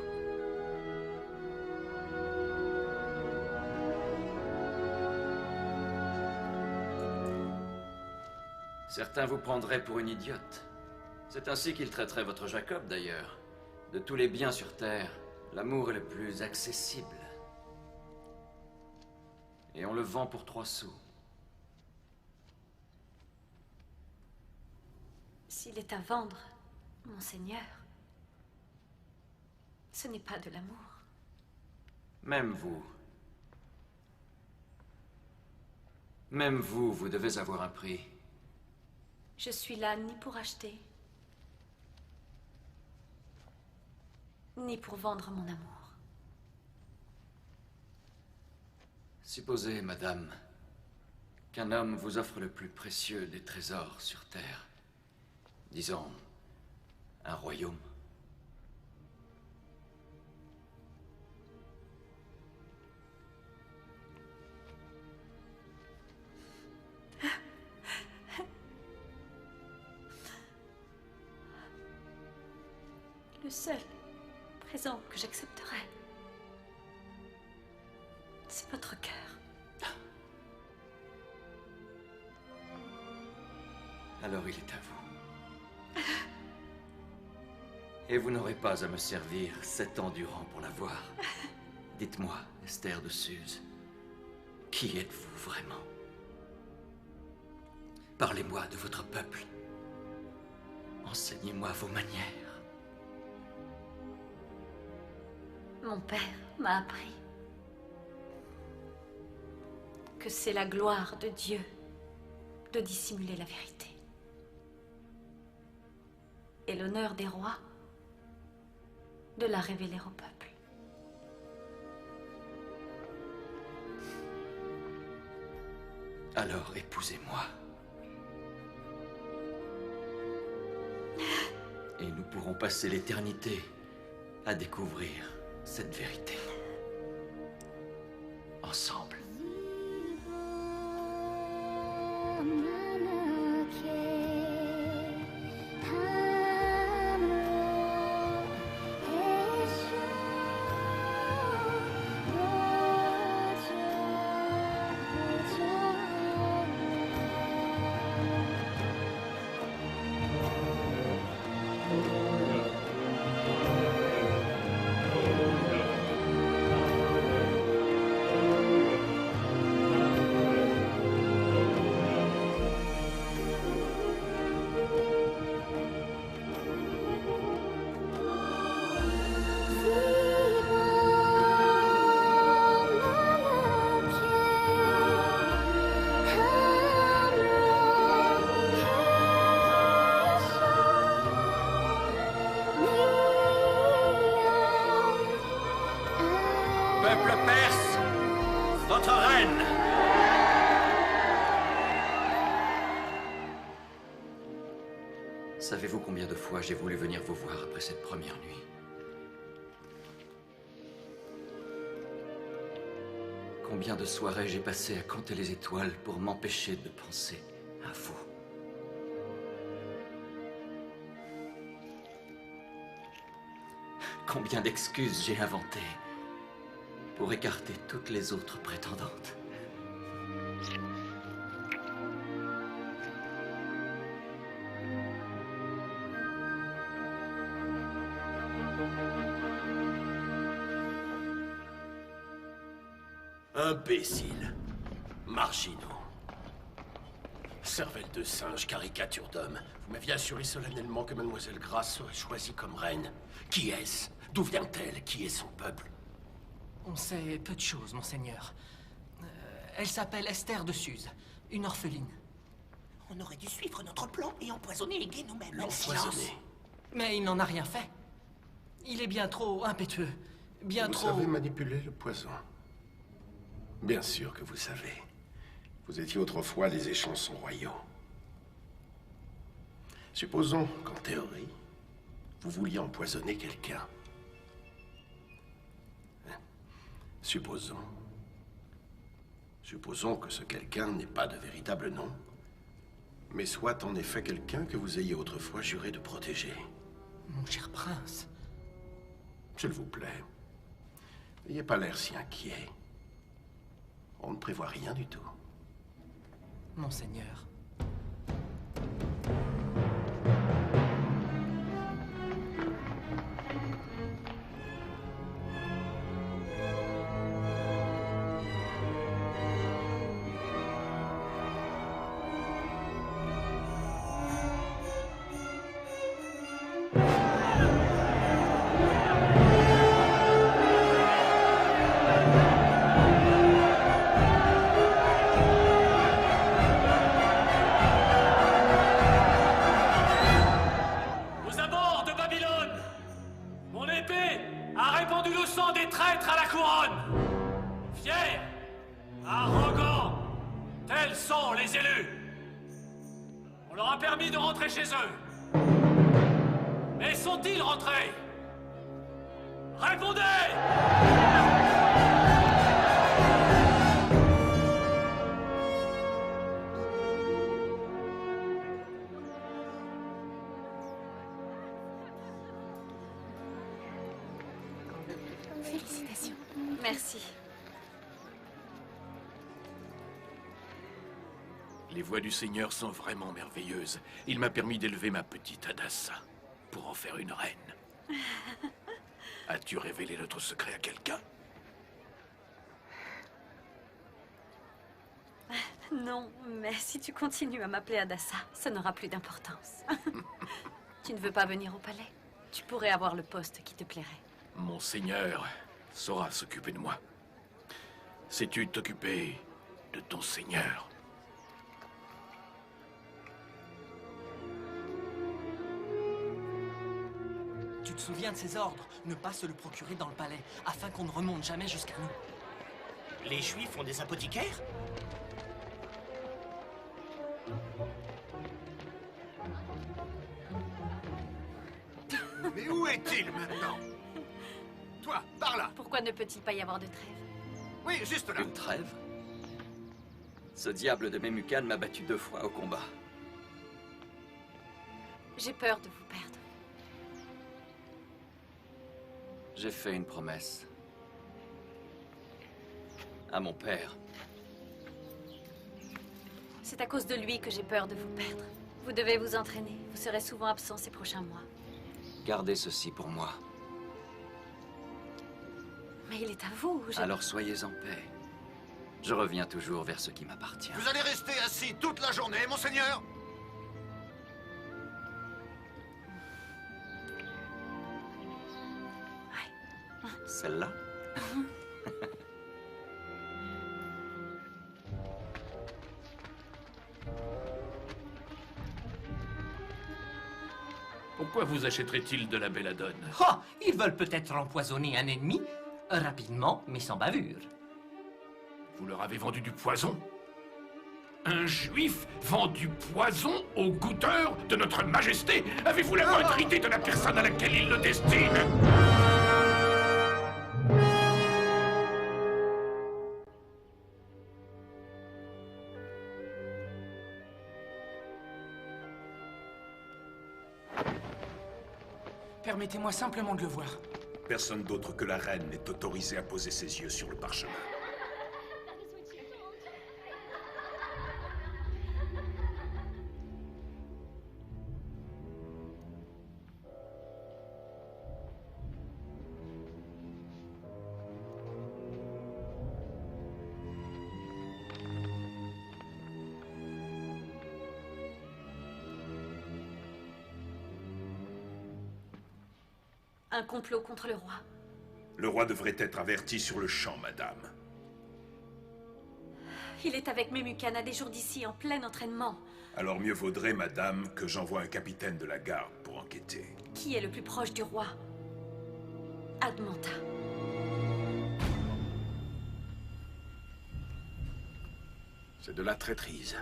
Certains vous prendraient pour une idiote. C'est ainsi qu'ils traiteraient votre Jacob, d'ailleurs. De tous les biens sur Terre, l'amour est le plus accessible. Et on le vend pour 3 sous.
S'il est à vendre, Monseigneur, ce n'est pas de l'amour.
Même vous, vous devez avoir un prix.
Je suis là ni pour acheter, ni pour vendre mon amour.
Supposez, madame, qu'un homme vous offre le plus précieux des trésors sur Terre. Disons, un royaume.
Le seul présent que j'accepterai, c'est votre cœur.
Alors il est à vous. Et vous n'aurez pas à me servir 7 ans durant pour l'avoir. Dites-moi, Esther de Suse, qui êtes-vous vraiment? Parlez-moi de votre peuple. Enseignez-moi vos manières.
Mon père m'a appris que c'est la gloire de Dieu de dissimuler la vérité. Et l'honneur des rois de la révéler au peuple.
Alors épousez-moi. Et nous pourrons passer l'éternité à découvrir cette vérité. Ensemble.
Peuple perse, votre reine.
Savez-vous combien de fois j'ai voulu venir vous voir après cette première nuit? Combien de soirées j'ai passé à compter les étoiles pour m'empêcher de penser à vous? Combien d'excuses j'ai inventées pour écarter toutes les autres prétendantes.
Imbéciles. Marginaux. Cervelle de singe, caricature d'homme. Vous m'aviez assuré solennellement que Mademoiselle Grace serait choisie comme reine. Qui est-ce? D'où vient-elle? Qui est son peuple?
On sait peu de choses, monseigneur. Elle s'appelle Esther de Suse, une orpheline.
On aurait dû suivre notre plan et empoisonner les gays nous-mêmes.
L'empoisonner?
Mais il n'en a rien fait. Il est bien trop impétueux, bien trop...
Vous savez manipuler le poison. Bien sûr que vous savez. Vous étiez autrefois les échansons royaux. Supposons qu'en théorie, vous vouliez empoisonner quelqu'un. Supposons. Supposons que ce quelqu'un n'ait pas de véritable nom, mais soit en effet quelqu'un que vous ayez autrefois juré de protéger.
Mon cher prince.
S'il vous plaît, n'ayez pas l'air si inquiet. On ne prévoit rien du tout.
Monseigneur.
Félicitations. Merci.
Les voix du Seigneur sont vraiment merveilleuses. Il m'a permis d'élever ma petite Adassa pour en faire une reine. As-tu révélé notre secret à quelqu'un?
Non, mais si tu continues à m'appeler Adassa, ça n'aura plus d'importance. Tu ne veux pas venir au palais? Tu pourrais avoir le poste qui te plairait.
Mon Seigneur saura s'occuper de moi. Sais-tu t'occuper de ton ton seigneur.
Tu te souviens de ses ordres? Ne pas se le procurer dans le palais, afin qu'on ne remonte jamais jusqu'à nous.
Les Juifs ont des apothicaires?
Mais où est-il maintenant? Toi, par là!
Pourquoi ne peut-il pas y avoir de trêve?
Oui, juste là!
Une trêve? Ce diable de Memucan m'a battu 2 fois au combat.
J'ai peur de vous perdre.
J'ai fait une promesse. À mon père.
C'est à cause de lui que j'ai peur de vous perdre. Vous devez vous entraîner. Vous serez souvent absent ces prochains mois.
Gardez ceci pour moi.
Mais il est à vous.
Alors soyez en paix. Je reviens toujours vers ce qui m'appartient.
Vous allez rester assis toute la journée, monseigneur?
Celle-là?
Pourquoi vous achèterait-il de la belladone?
Oh, ils veulent peut-être empoisonner un ennemi, rapidement, mais sans bavure.
Vous leur avez vendu du poison? Un juif vend du poison au goûteur de notre majesté? Avez-vous la moindre idée de la personne à laquelle il le destine?
Permettez-moi simplement de le voir.
Personne d'autre que la reine n'est autorisé à poser ses yeux sur le parchemin.
Un complot contre le roi.
Le roi devrait être averti sur le champ, madame.
Il est avec Memucan à des jours d'ici, en plein entraînement.
Alors mieux vaudrait, madame, que j'envoie un capitaine de la garde pour enquêter.
Qui est le plus proche du roi? Admanta.
C'est de la traîtrise.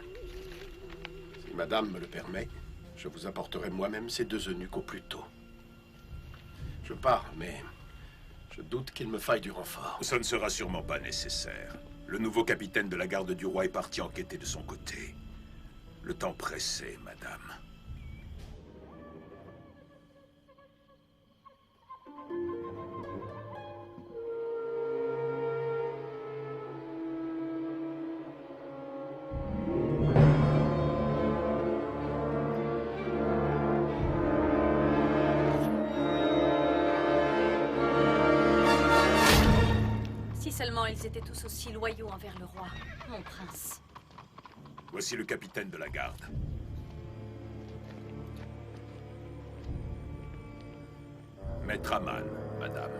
Si madame me le permet, je vous apporterai moi-même ces 2 eunuques au plus tôt. Je pars, mais je doute qu'il me faille du renfort.
Ça ne sera sûrement pas nécessaire. Le nouveau capitaine de la garde du roi est parti enquêter de son côté. Le temps pressait, madame.
Seulement ils étaient tous aussi loyaux envers le roi, mon prince.
Voici le capitaine de la garde. Maître Aman, madame.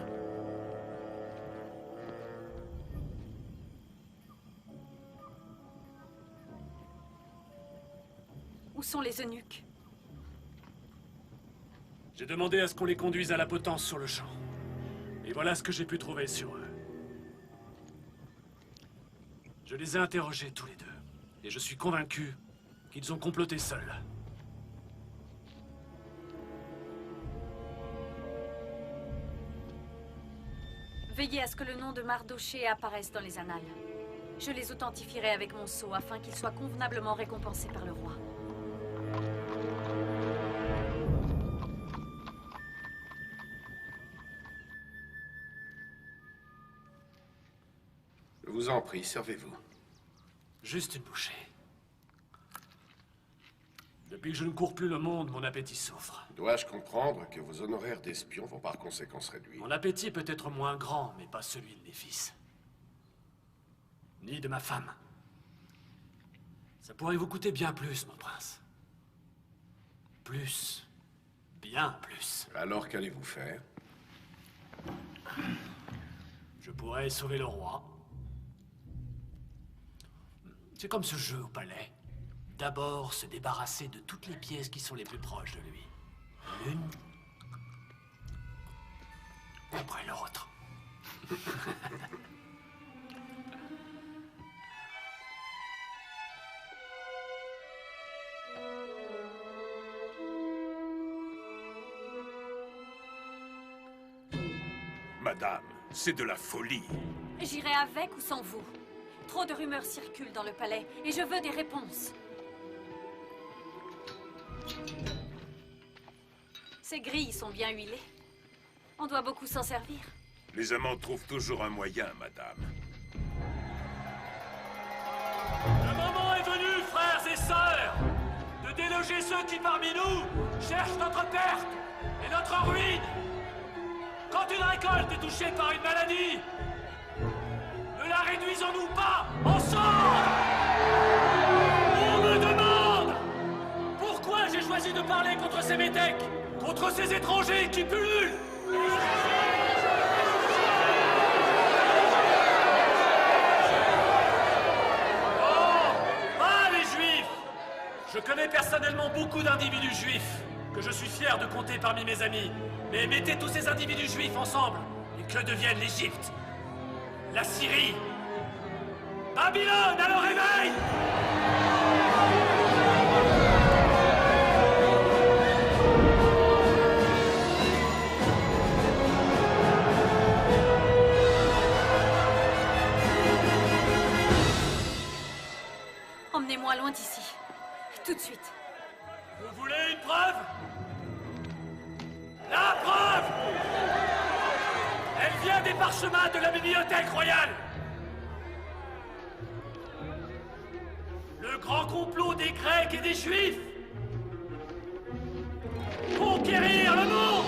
Où sont les eunuques?
J'ai demandé à ce qu'on les conduise à la potence sur le champ. Et voilà ce que j'ai pu trouver sur eux. Je les ai interrogés tous les 2. Et je suis convaincu qu'ils ont comploté seuls.
Veillez à ce que le nom de Mardochée apparaisse dans les annales. Je les authentifierai avec mon sceau afin qu'ils soient convenablement récompensés par le roi.
Je vous en prie, servez-vous.
Juste une bouchée. Depuis que je ne cours plus le monde, mon appétit souffre.
Dois-je comprendre que vos honoraires d'espion vont par conséquent se réduire?
Mon appétit peut être moins grand, mais pas celui de mes fils. Ni de ma femme. Ça pourrait vous coûter bien plus, mon prince. Plus. Bien plus.
Alors qu'allez-vous faire?
Je pourrais sauver le roi. C'est comme ce jeu au palais. D'abord, se débarrasser de toutes les pièces qui sont les plus proches de lui. L'une, après l'autre.
Madame, c'est de la folie.
J'irai avec ou sans vous. Trop de rumeurs circulent dans le palais, et je veux des réponses. Ces grilles sont bien huilées. On doit beaucoup s'en servir.
Les amants trouvent toujours un moyen, madame.
Le moment est venu, frères et sœurs, de déloger ceux qui parmi nous cherchent notre perte et notre ruine. Quand une récolte est touchée par une maladie, ne la réduisons-nous pas ensemble. On me demande pourquoi j'ai choisi de parler contre ces métèques, contre ces étrangers qui pullulent. Je connais personnellement beaucoup d'individus juifs, que je suis fier de compter parmi mes amis. Mais mettez tous ces individus juifs ensemble, et que deviennent l'Égypte, la Syrie, Babylone à leur réveil!
Emmenez-moi loin d'ici. Tout de suite.
Vous voulez une preuve? La preuve! Elle vient des parchemins de la bibliothèque royale. Le grand complot des Grecs et des Juifs. Conquérir le monde!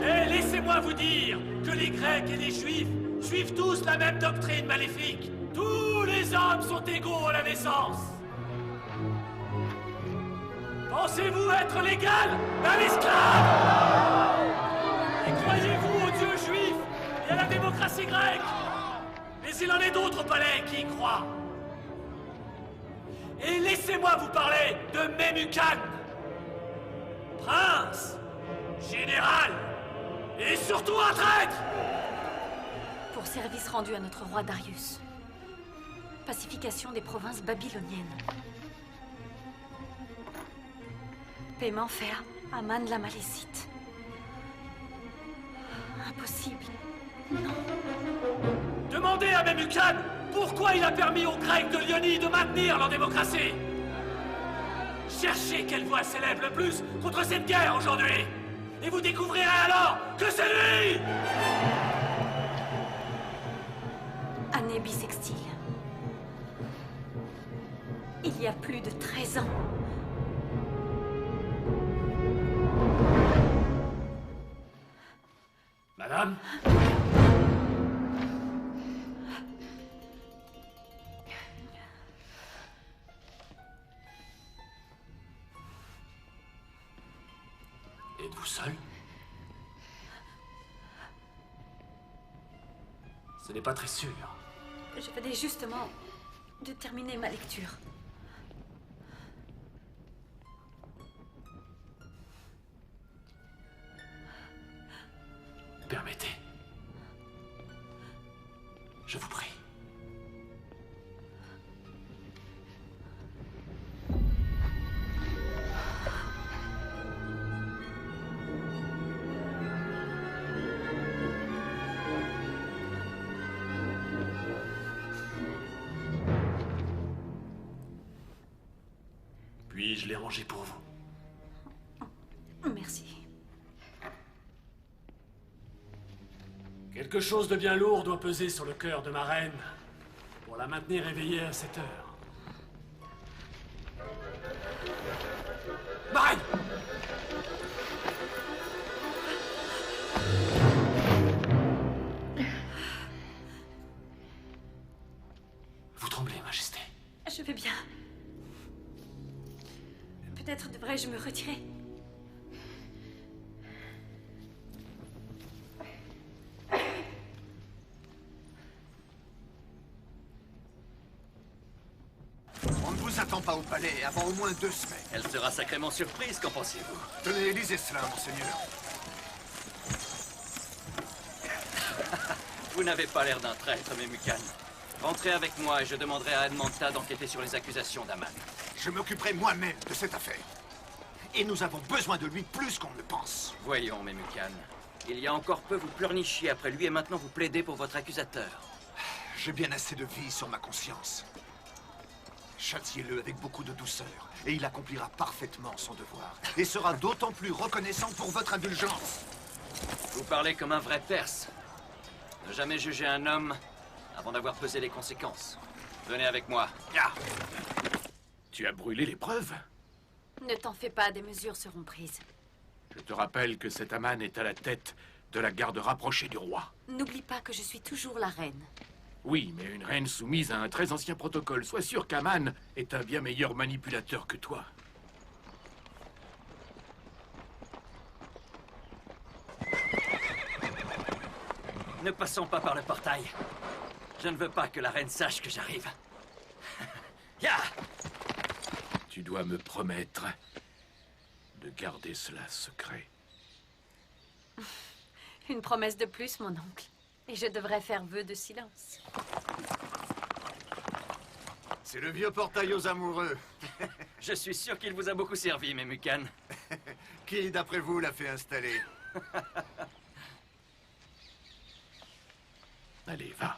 Et laissez-moi vous dire que les Grecs et les Juifs suivent tous la même doctrine maléfique. Tous les hommes sont égaux à la naissance. Pensez-vous être l'égal d'un esclave? Et croyez-vous aux dieux juifs et à la démocratie grecque? Mais il en est d'autres au palais qui y croient. Et laissez-moi vous parler de Memucan, prince, général et surtout un traître.
Pour service rendu à notre roi Darius. Pacification des provinces babyloniennes. Paiement fait à Aman la Malécite. Impossible. Non.
Demandez à Memucan pourquoi il a permis aux Grecs de Lyonie de maintenir leur démocratie. Cherchez quelle voix s'élève le plus contre cette guerre aujourd'hui. Et vous découvrirez alors que c'est lui!
Année bissextile. Il y a plus de 13 ans.
Madame? Êtes-vous seul? Ce n'est pas très sûr.
Je venais justement de terminer ma lecture.
Permettez. Je vous prie. Puis-je les ranger pour vous?
Merci.
Quelque chose de bien lourd doit peser sur le cœur de ma reine pour la maintenir éveillée à cette heure. Ma reine! Vous tremblez, Majesté.
Je vais bien. Peut-être devrais-je me retirer.
vous attend pas au palais avant au moins 2 semaines.
Elle sera sacrément surprise, qu'en pensez-vous?
Tenez, lisez cela, monseigneur.
Vous n'avez pas l'air d'un traître, Memucan. Rentrez avec moi et je demanderai à Admanta d'enquêter sur les accusations d'Aman.
Je m'occuperai moi-même de cette affaire. Et nous avons besoin de lui plus qu'on ne le pense.
Voyons, Memucan. Il y a encore peu, vous pleurnichiez après lui et maintenant vous plaidez pour votre accusateur.
J'ai bien assez de vie sur ma conscience. Châtiez-le avec beaucoup de douceur, et il accomplira parfaitement son devoir, et sera d'autant plus reconnaissant pour votre indulgence.
Vous parlez comme un vrai Perse. Ne jamais juger un homme avant d'avoir pesé les conséquences. Venez avec moi.
Ah.
Tu as brûlé les preuves?
Ne t'en fais pas, des mesures seront prises.
Je te rappelle que cet Aman est à la tête de la garde rapprochée du roi.
N'oublie pas que je suis toujours la reine.
Oui, mais une reine soumise à un très ancien protocole. Sois sûr qu'Aman est un bien meilleur manipulateur que toi.
Ne passons pas par le portail. Je ne veux pas que la reine sache que j'arrive. Ya!
Tu dois me promettre de garder cela secret.
Une promesse de plus, mon oncle. Et je devrais faire vœu de silence.
C'est le vieux portail aux amoureux.
Je suis sûr qu'il vous a beaucoup servi, Memucan.
Qui, d'après vous, l'a fait installer?
Allez, va.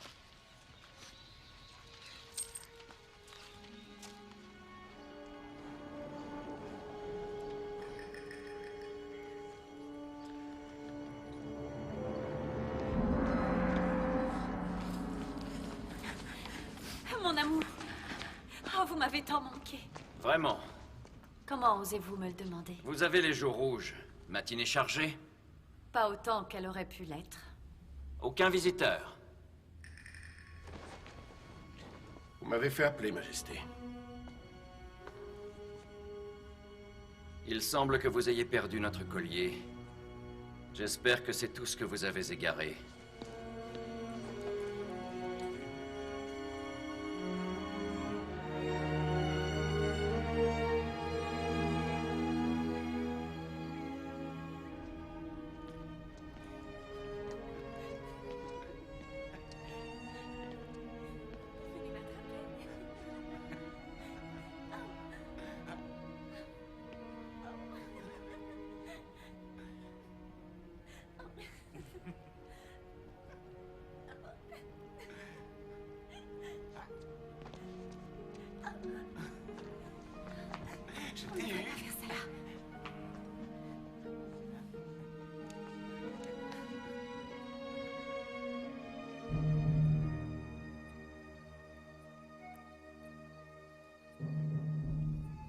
Mon amour. Oh, vous m'avez tant manqué.
Vraiment.
Comment osez-vous me le demander?
Vous avez les jours rouges. Matinée chargée?
Pas autant qu'elle aurait pu l'être.
Aucun visiteur.
Vous m'avez fait appeler, Majesté.
Il semble que vous ayez perdu notre collier. J'espère que c'est tout ce que vous avez égaré.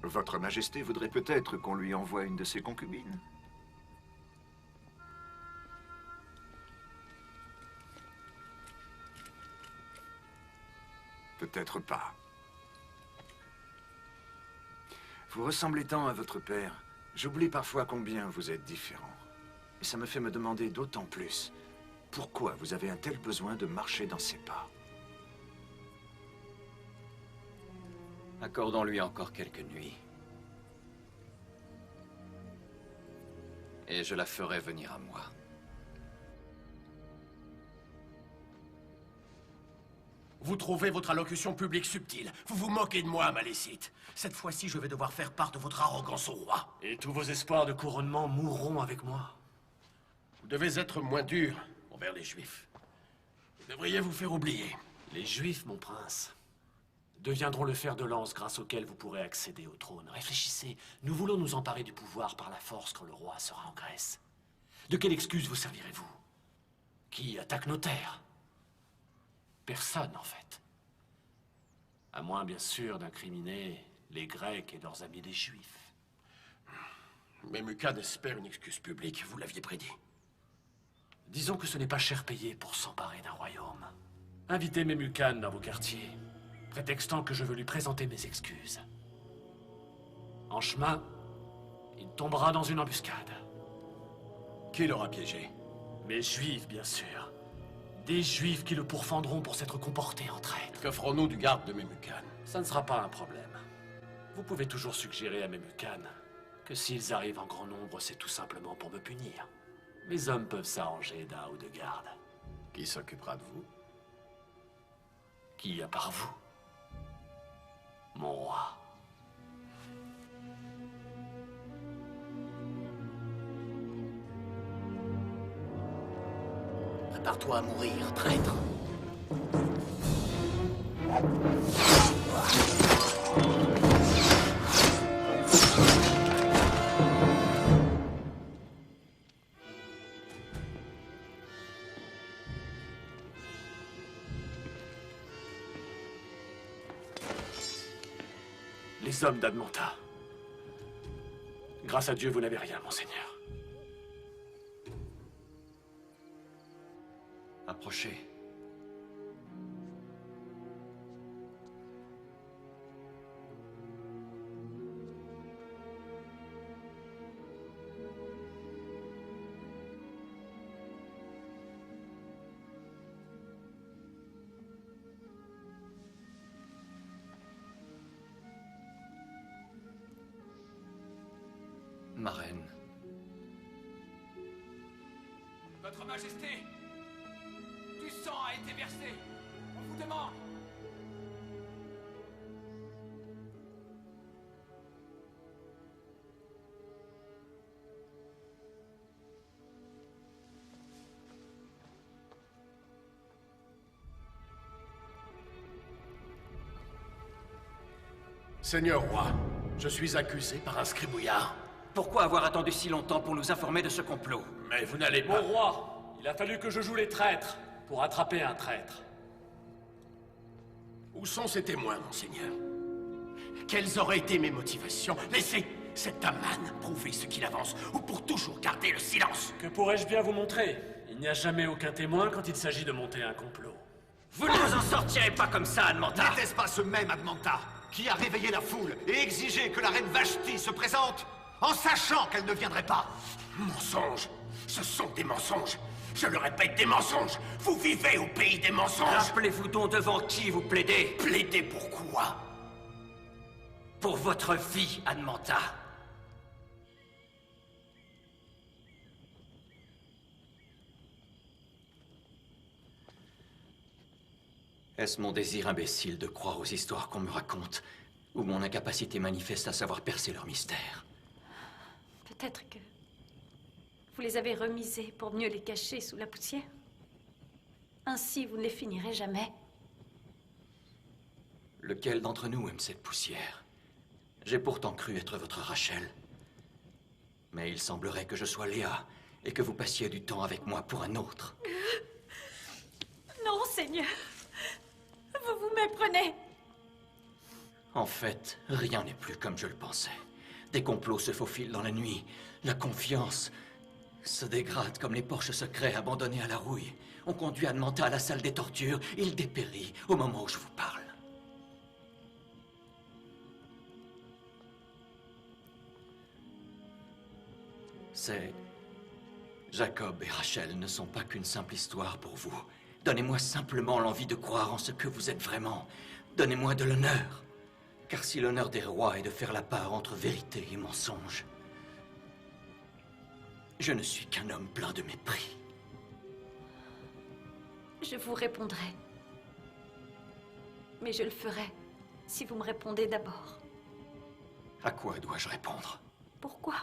Votre Majesté voudrait peut-être qu'on lui envoie une de ses concubines? Peut-être pas. Vous ressemblez tant à votre père. J'oublie parfois combien vous êtes différent. Et ça me fait me demander d'autant plus pourquoi vous avez un tel besoin de marcher dans ses pas.
Accordons-lui encore quelques nuits. Et je la ferai venir à moi.
Vous trouvez votre allocution publique subtile. Vous vous moquez de moi, Malécite. Cette fois-ci, je vais devoir faire part de votre arrogance au roi.
Et tous vos espoirs de couronnement mourront avec moi.
Vous devez être moins dur envers les Juifs. Vous devriez vous faire oublier.
Les Juifs, mon prince, deviendront le fer de lance grâce auquel vous pourrez accéder au trône. Réfléchissez, nous voulons nous emparer du pouvoir par la force quand le roi sera en Grèce. De quelle excuse vous servirez-vous? Qui attaque nos terres? Personne, en fait. À moins, bien sûr, d'incriminer les Grecs et leurs amis les Juifs.
Memucan espère une excuse publique, vous l'aviez prédit.
Disons que ce n'est pas cher payé pour s'emparer d'un royaume. Invitez Memucan dans vos quartiers, prétextant que je veux lui présenter mes excuses. En chemin, il tombera dans une embuscade.
Qui l'aura piégé?
Mes Juifs, bien sûr. Des Juifs qui le pourfendront pour s'être comporté en traître.
Qu'offrons-nous du garde de Memucan?
Ça ne sera pas un problème. Vous pouvez toujours suggérer à mes Mucan que s'ils arrivent en grand nombre, c'est tout simplement pour me punir. Mes hommes peuvent s'arranger d'un ou deux gardes.
Qui s'occupera de vous?
Qui, à part vous? Mon roi.
Prépare-toi à mourir, traître.
Les hommes d'Admanta. Grâce à Dieu, vous n'avez rien, monseigneur.
Approchez. Ma reine.
Votre Majesté, du sang a été versé. On vous demande.
Seigneur roi, je suis accusé par un scribouillard.
Pourquoi avoir attendu si longtemps pour nous informer de ce complot?
Mais vous n'allez
Mon
pas...
roi, il a fallu que je joue les traîtres pour attraper un traître.
Où sont ces témoins, monseigneur? Quelles auraient été mes motivations? Laissez cet Aman prouver ce qu'il avance, ou pour toujours garder le silence.
Que pourrais-je bien vous montrer? Il n'y a jamais aucun témoin quand il s'agit de monter un complot.
Vous ne vous en sortirez pas comme ça, Admanta!
N'était-ce pas ce même Admanta qui a réveillé la foule et exigé que la reine Vashti se présente en sachant qu'elle ne viendrait pas?
Mensonges! Ce sont des mensonges! Je le répète, des mensonges! Vous vivez au pays des mensonges!
Rappelez-vous donc devant qui vous plaidez.
Plaidez pourquoi?
Pour votre vie, Admanta. Est-ce mon désir imbécile de croire aux histoires qu'on me raconte, ou mon incapacité manifeste à savoir percer leur mystère?
Peut-être que vous les avez remisés pour mieux les cacher sous la poussière. Ainsi, vous ne les finirez jamais.
Lequel d'entre nous aime cette poussière? J'ai pourtant cru être votre Rachel. Mais il semblerait que je sois Léa, et que vous passiez du temps avec moi pour un autre.
Non, Seigneur. Vous vous méprenez.
En fait, rien n'est plus comme je le pensais. Des complots se faufilent dans la nuit. La confiance se dégrade comme les porches secrets abandonnés à la rouille. On conduit Admanta à la salle des tortures. Il dépérit au moment où je vous parle. C'est... Jacob et Rachel ne sont pas qu'une simple histoire pour vous. Donnez-moi simplement l'envie de croire en ce que vous êtes vraiment. Donnez-moi de l'honneur. Car si l'honneur des rois est de faire la part entre vérité et mensonge, je ne suis qu'un homme plein de mépris.
Je vous répondrai. Mais je le ferai si vous me répondez d'abord.
À quoi dois-je répondre?
Pourquoi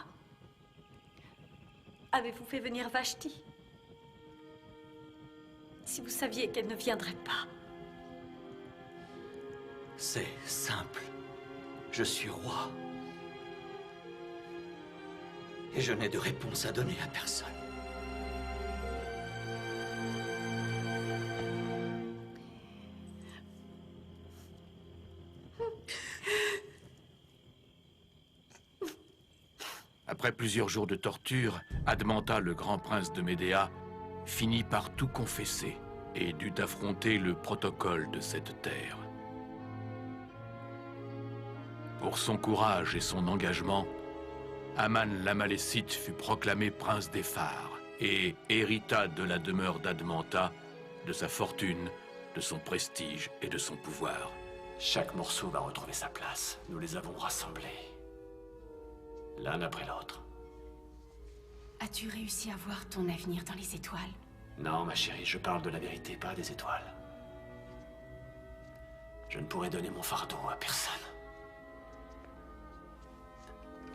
avez-vous fait venir Vashti? Si vous saviez qu'elle ne viendrait pas.
C'est simple. Je suis roi. Et je n'ai de réponse à donner à personne.
Après plusieurs jours de torture, Admanta, le grand prince de Médéa, finit par tout confesser et dut affronter le protocole de cette terre. Pour son courage et son engagement, Aman l'Amalécite fut proclamé prince des Phares et hérita de la demeure d'Admanta, de sa fortune, de son prestige et de son pouvoir.
Chaque morceau va retrouver sa place. Nous les avons rassemblés. L'un après l'autre.
As-tu réussi à voir ton avenir dans les étoiles?
Non, ma chérie, je parle de la vérité, pas des étoiles. Je ne pourrai donner mon fardeau à personne.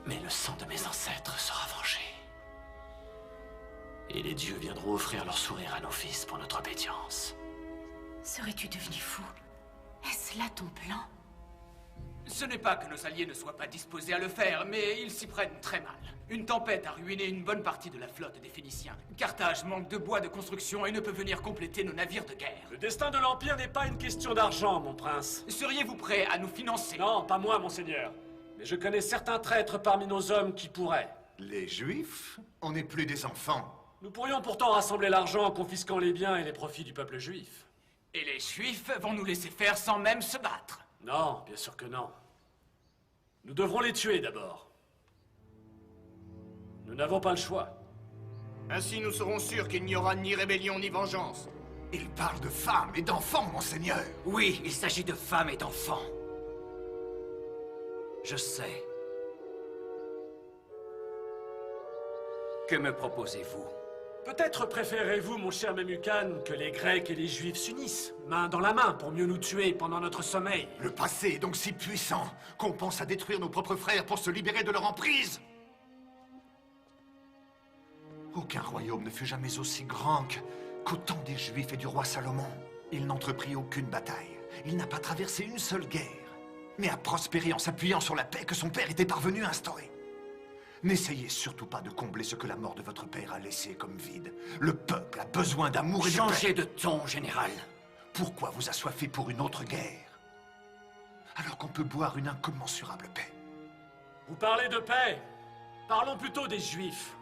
Mais le sang de mes ancêtres sera vengé. Et les dieux viendront offrir leur sourire à nos fils pour notre obédience.
Serais-tu devenu fou? Est-ce là ton plan?
Ce n'est pas que nos alliés ne soient pas disposés à le faire, mais ils s'y prennent très mal. Une tempête a ruiné une bonne partie de la flotte des Phéniciens. Carthage manque de bois de construction et ne peut venir compléter nos navires de guerre.
Le destin de l'Empire n'est pas une question d'argent, mon prince.
Seriez-vous prêt à nous financer?
Non, pas moi, monseigneur. Mais je connais certains traîtres parmi nos hommes qui pourraient.
Les Juifs? On n'est plus des enfants.
Nous pourrions pourtant rassembler l'argent en confisquant les biens et les profits du peuple juif.
Et les Juifs vont nous laisser faire sans même se battre?
Non, bien sûr que non. Nous devrons les tuer d'abord. Nous n'avons pas le choix.
Ainsi nous serons sûrs qu'il n'y aura ni rébellion ni vengeance.
Il parle de femmes et d'enfants, monseigneur.
Oui, il s'agit de femmes et d'enfants. Je sais. Que me proposez-vous?
Peut-être préférez-vous, mon cher Memucan, que les Grecs et les Juifs s'unissent, main dans la main, pour mieux nous tuer pendant notre sommeil.
Le passé est donc si puissant qu'on pense à détruire nos propres frères pour se libérer de leur emprise. Aucun royaume ne fut jamais aussi grand qu'au temps des Juifs et du roi Salomon. Il n'entreprit aucune bataille. Il n'a pas traversé une seule guerre, mais a prospéré en s'appuyant sur la paix que son père était parvenu à instaurer. N'essayez surtout pas de combler ce que la mort de votre père a laissé comme vide. Le peuple a besoin d'amour et de paix.
Changez de ton, général.
Pourquoi vous assoiffez pour une autre guerre, alors qu'on peut boire une incommensurable paix?
Vous parlez de paix. Parlons plutôt des Juifs.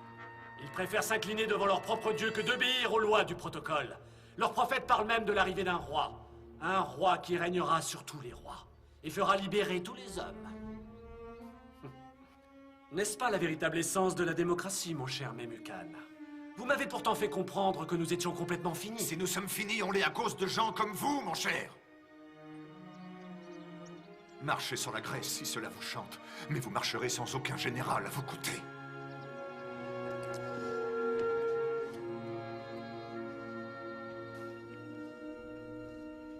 Ils préfèrent s'incliner devant leur propre Dieu que d'obéir aux lois du protocole. Leur prophète parle même de l'arrivée d'un roi. Un roi qui régnera sur tous les rois et fera libérer tous les hommes. N'est-ce pas la véritable essence de la démocratie, mon cher Memucan? Vous m'avez pourtant fait comprendre que nous étions complètement finis.
Si nous sommes finis, on l'est à cause de gens comme vous, mon cher. Marchez sur la Grèce si cela vous chante, mais vous marcherez sans aucun général à vos côtés.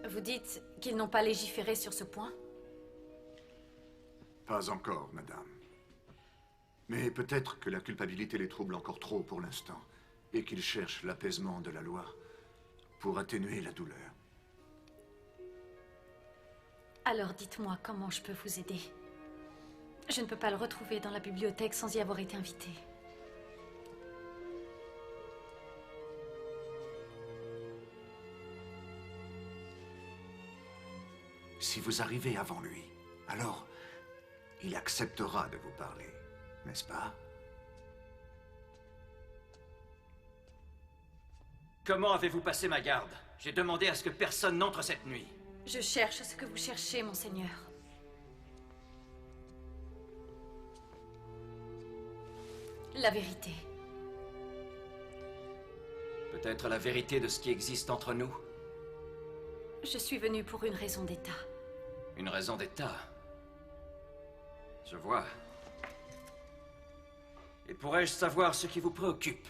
Vous dites qu'ils n'ont pas légiféré sur ce point?
Pas encore, madame. Mais peut-être que la culpabilité les trouble encore trop pour l'instant, et qu'ils cherchent l'apaisement de la loi pour atténuer la douleur.
Alors dites-moi comment je peux vous aider. Je ne peux pas le retrouver dans la bibliothèque sans y avoir été invité.
Si vous arrivez avant lui, alors il acceptera de vous parler, n'est-ce pas?
Comment avez-vous passé ma garde? J'ai demandé à ce que personne n'entre cette nuit.
Je cherche ce que vous cherchez, monseigneur. La vérité.
Peut-être la vérité de ce qui existe entre nous?
Je suis venue pour une raison d'État.
Une raison d'État? Je vois. Et pourrais-je savoir ce qui vous préoccupe?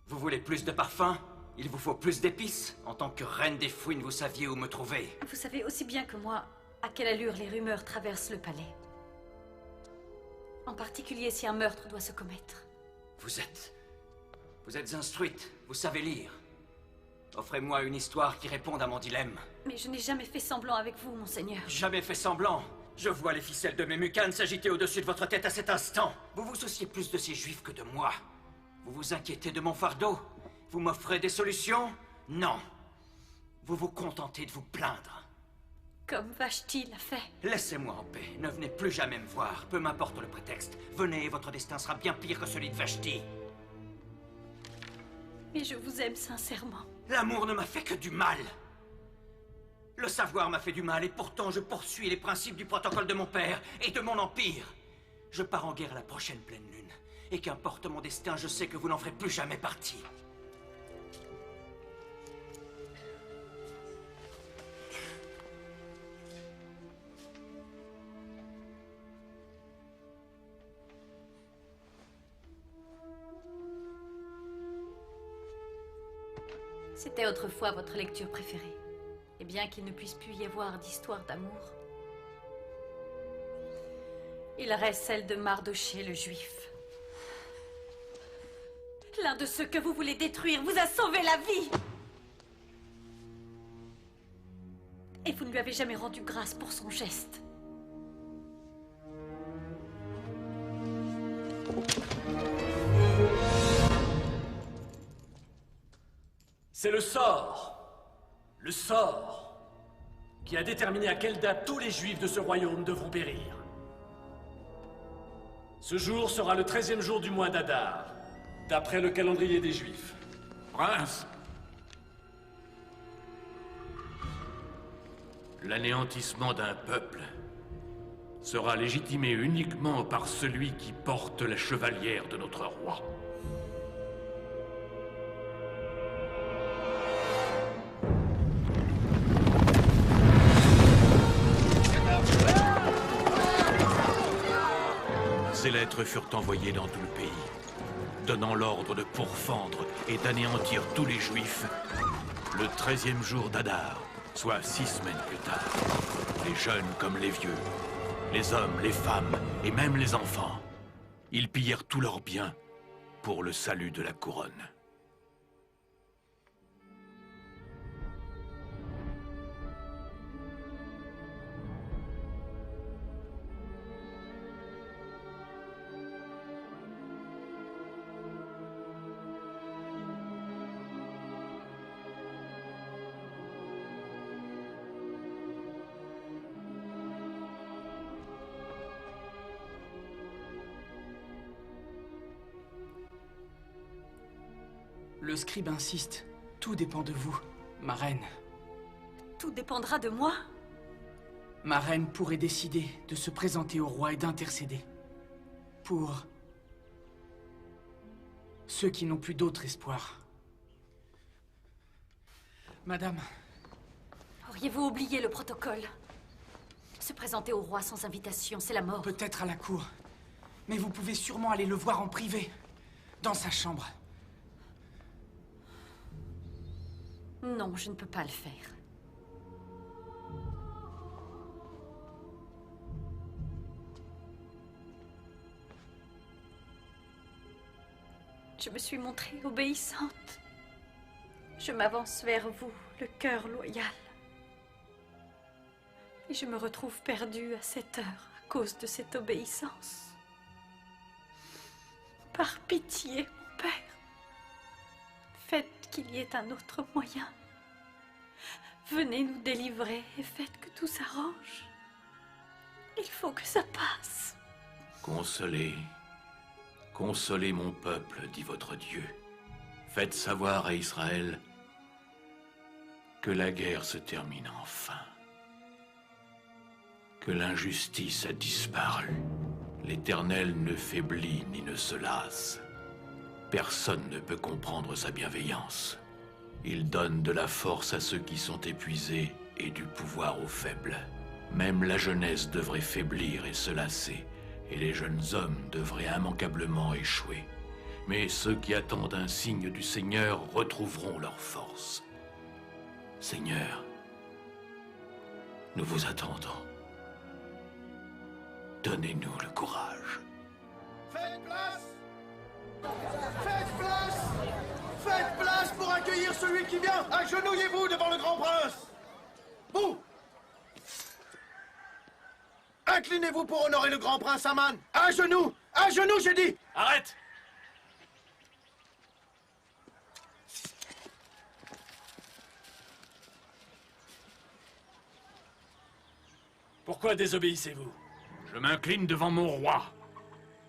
Vous voulez plus de parfum? Il vous faut plus d'épices? En tant que reine des fouines, vous saviez où me trouver.
Vous savez aussi bien que moi à quelle allure les rumeurs traversent le palais. En particulier si un meurtre doit se commettre.
Vous êtes instruite, vous savez lire. Offrez-moi une histoire qui réponde à mon dilemme.
Mais je n'ai jamais fait semblant avec vous, monseigneur.
Jamais fait semblant. Je vois les ficelles de Memucan s'agiter au-dessus de votre tête à cet instant. Vous vous souciez plus de ces juifs que de moi. Vous vous inquiétez de mon fardeau. Vous m'offrez des solutions? Non. Vous vous contentez de vous plaindre.
Comme Vashti l'a fait.
Laissez-moi en paix. Ne venez plus jamais me voir. Peu m'importe le prétexte. Venez et votre destin sera bien pire que celui de Vashti.
Mais je vous aime sincèrement.
L'amour ne m'a fait que du mal. Le savoir m'a fait du mal et pourtant je poursuis les principes du protocole de mon père et de mon empire. Je pars en guerre à la prochaine pleine lune. Et qu'importe mon destin, je sais que vous n'en ferez plus jamais partie.
C'était autrefois votre lecture préférée. Et bien qu'il ne puisse plus y avoir d'histoire d'amour, il reste celle de Mardochée le Juif. L'un de ceux que vous voulez détruire vous a sauvé la vie. Et vous ne lui avez jamais rendu grâce pour son geste.
C'est le sort qui a déterminé à quelle date tous les Juifs de ce royaume devront périr. Ce jour sera le 13e jour du mois d'Adar, d'après le calendrier des Juifs.
Prince, l'anéantissement d'un peuple sera légitimé uniquement par celui qui porte la chevalière de notre roi. Ces lettres furent envoyées dans tout le pays, donnant l'ordre de pourfendre et d'anéantir tous les Juifs le 13e jour d'Adar, soit 6 semaines plus tard. Les jeunes comme les vieux, les hommes, les femmes et même les enfants. Ils pillèrent tous leurs biens pour le salut de la couronne.
Le scribe insiste. Tout dépend de vous, ma reine.
Tout dépendra de moi.
Ma reine pourrait décider de se présenter au roi et d'intercéder. Pour ceux qui n'ont plus d'autre espoir. Madame.
Auriez-vous oublié le protocole? Se présenter au roi sans invitation, c'est la mort.
Peut-être à la cour. Mais vous pouvez sûrement aller le voir en privé. Dans sa chambre.
Non, je ne peux pas le faire. Je me suis montrée obéissante. Je m'avance vers vous, le cœur loyal. Et je me retrouve perdue à cette heure à cause de cette obéissance. Par pitié, mon père. Faites qu'il y ait un autre moyen. Venez nous délivrer et faites que tout s'arrange. Il faut que ça passe.
Consolez, consolez mon peuple, dit votre Dieu. Faites savoir à Israël que la guerre se termine enfin. Que l'injustice a disparu. L'Éternel ne faiblit ni ne se lasse. Personne ne peut comprendre sa bienveillance. Il donne de la force à ceux qui sont épuisés et du pouvoir aux faibles. Même la jeunesse devrait faiblir et se lasser, et les jeunes hommes devraient immanquablement échouer. Mais ceux qui attendent un signe du Seigneur retrouveront leur force. Seigneur, nous vous attendons. Donnez-nous le courage.
Faites place! Faites place! Faites place pour accueillir celui qui vient! Agenouillez-vous devant le grand prince! Vous! Inclinez-vous pour honorer le grand prince Aman! À genoux! À genoux, j'ai dit!
Arrête! Pourquoi désobéissez-vous?
Je m'incline devant mon roi.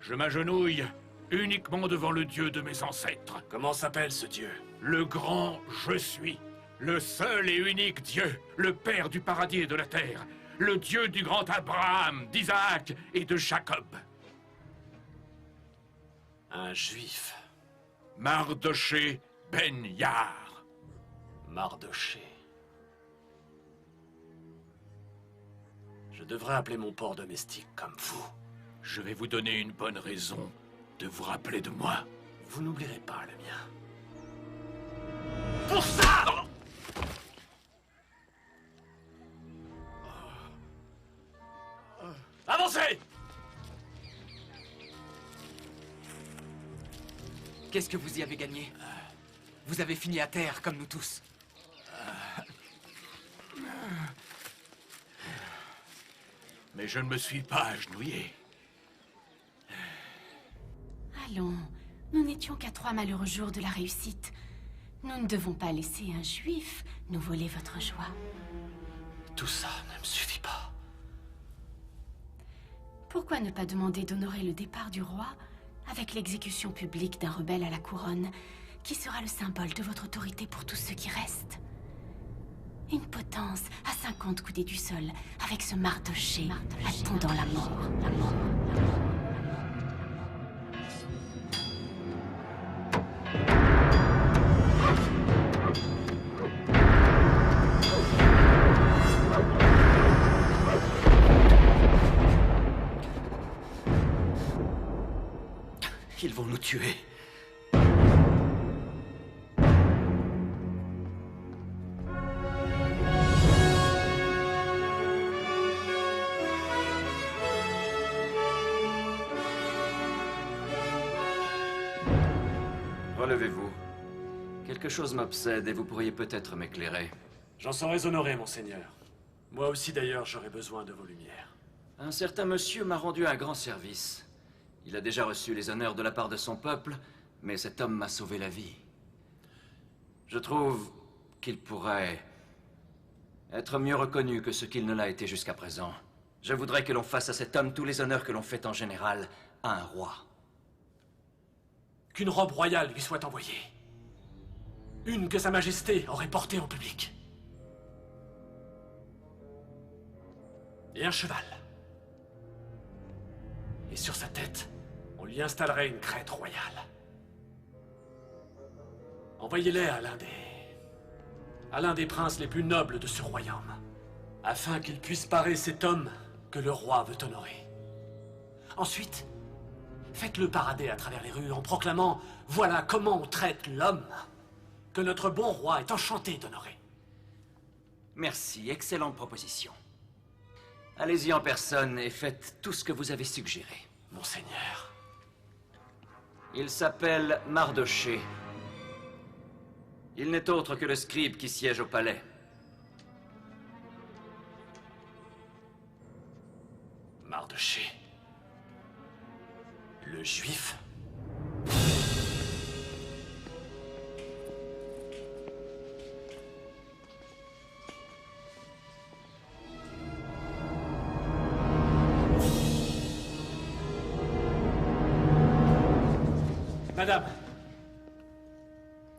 Je m'agenouille uniquement devant le Dieu de mes ancêtres.
Comment s'appelle ce Dieu?
Le grand Je suis. Le seul et unique Dieu, le Père du paradis et de la terre. Le Dieu du grand Abraham, d'Isaac et de Jacob.
Un juif.
Mardochée Ben Yair.
Mardochée. Je devrais appeler mon porc domestique comme vous.
Je vais vous donner une bonne raison de vous rappeler de moi.
Vous n'oublierez pas le mien.
pour ça! Avancez!
Qu'est-ce que vous y avez gagné? Vous avez fini à terre, comme nous tous.
Mais je ne me suis pas agenouillé.
Allons, nous n'étions qu'à 3 malheureux jours de la réussite. Nous ne devons pas laisser un juif nous voler votre joie.
Tout ça ne me suffit pas.
Pourquoi ne pas demander d'honorer le départ du roi avec l'exécution publique d'un rebelle à la couronne, qui sera le symbole de votre autorité pour tous ceux qui restent? Une potence à 50 coudées du sol, avec ce Mardochée attendant la mort.
Ils vont nous tuer.
Relevez-vous. Quelque chose m'obsède et vous pourriez peut-être m'éclairer.
J'en serais honoré, monseigneur. Moi aussi, d'ailleurs, j'aurais besoin de vos lumières.
Un certain monsieur m'a rendu un grand service. Il a déjà reçu les honneurs de la part de son peuple, mais cet homme m'a sauvé la vie. Je trouve qu'il pourrait être mieux reconnu que ce qu'il ne l'a été jusqu'à présent. Je voudrais que l'on fasse à cet homme tous les honneurs que l'on fait en général à un roi.
Qu'une robe royale lui soit envoyée. Une que Sa Majesté aurait portée en public. Et un cheval. Et sur sa tête, on lui installerait une crête royale. Envoyez-les à l'un des princes les plus nobles de ce royaume, afin qu'il puisse parer cet homme que le roi veut honorer. Ensuite, faites-le parader à travers les rues en proclamant « Voilà comment on traite l'homme que notre bon roi est enchanté d'honorer. »
Merci, excellente proposition. Allez-y en personne et faites tout ce que vous avez suggéré.
Monseigneur.
Il s'appelle Mardochée. Il n'est autre que le scribe qui siège au palais.
Mardochée. Le juif. Madame.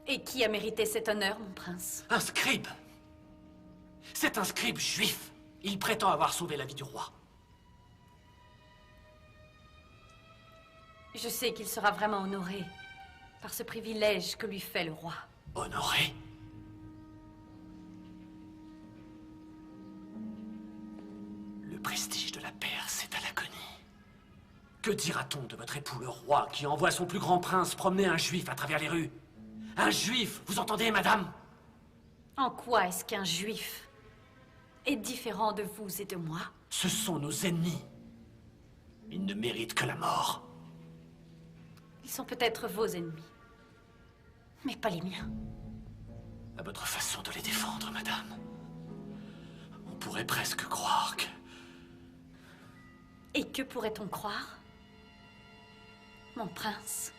Et qui a mérité cet honneur, mon prince?
Un scribe. C'est un scribe juif. Il prétend avoir sauvé la vie du roi.
Je sais qu'il sera vraiment honoré par ce privilège que lui fait le roi.
Honoré? Le prestige de la Perse est à l'agonie. Que dira-t-on de votre époux, le roi, qui envoie son plus grand prince promener un juif à travers les rues? Un juif, vous entendez, madame?
En quoi est-ce qu'un juif est différent de vous et de moi?
Ce sont nos ennemis. Ils ne méritent que la mort.
Ils sont peut-être vos ennemis, mais pas les miens.
À votre façon de les défendre, madame, on pourrait presque croire que...
Et que pourrait-on croire, mon prince?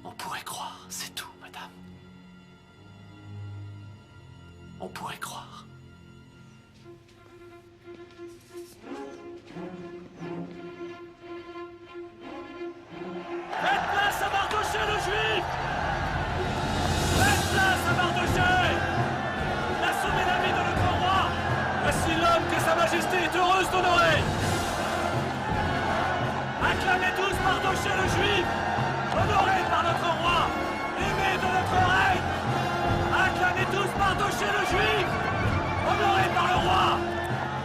On pourrait croire, c'est tout, madame. On pourrait croire.
Faites place à Mardochée le juif! Faites place à Mardochée! Il a sauvé la vie de notre roi! Voici l'homme que Sa Majesté est heureuse d'honorer! Acclamez tous Mardochée le juif! Honoré par notre roi! Aimé de notre reine! Acclamez tous Mardochée le juif! Honoré par le roi!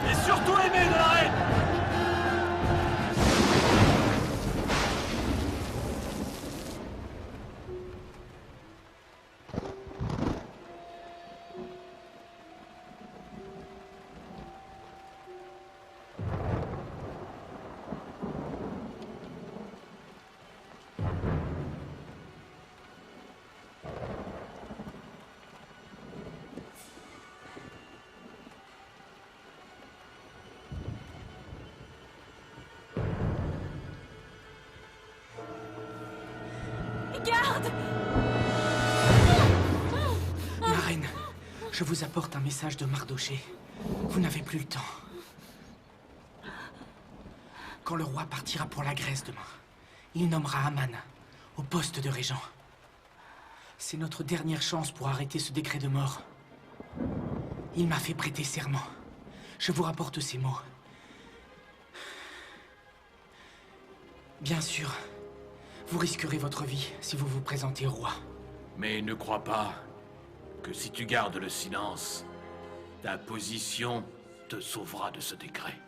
Et surtout aimé de la reine!
Je vous apporte un message de Mardoché. Vous n'avez plus le temps. Quand le roi partira pour la Grèce demain, il nommera Aman au poste de régent. C'est notre dernière chance pour arrêter ce décret de mort. Il m'a fait prêter serment. Je vous rapporte ces mots. Bien sûr, vous risquerez votre vie si vous vous présentez au roi.
Mais ne crois pas que si tu gardes le silence, ta position te sauvera de ce décret.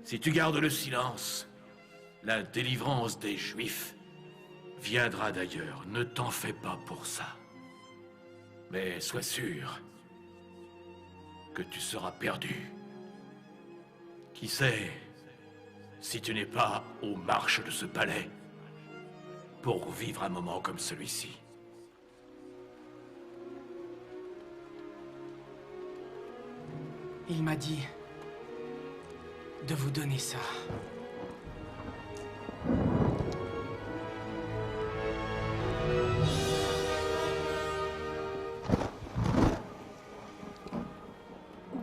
Si tu gardes le silence, la délivrance des Juifs viendra d'ailleurs. Ne t'en fais pas pour ça. Mais sois sûr que tu seras perdu. Qui sait si tu n'es pas aux marches de ce palais pour vivre un moment comme celui-ci.
Il m'a dit de vous donner ça.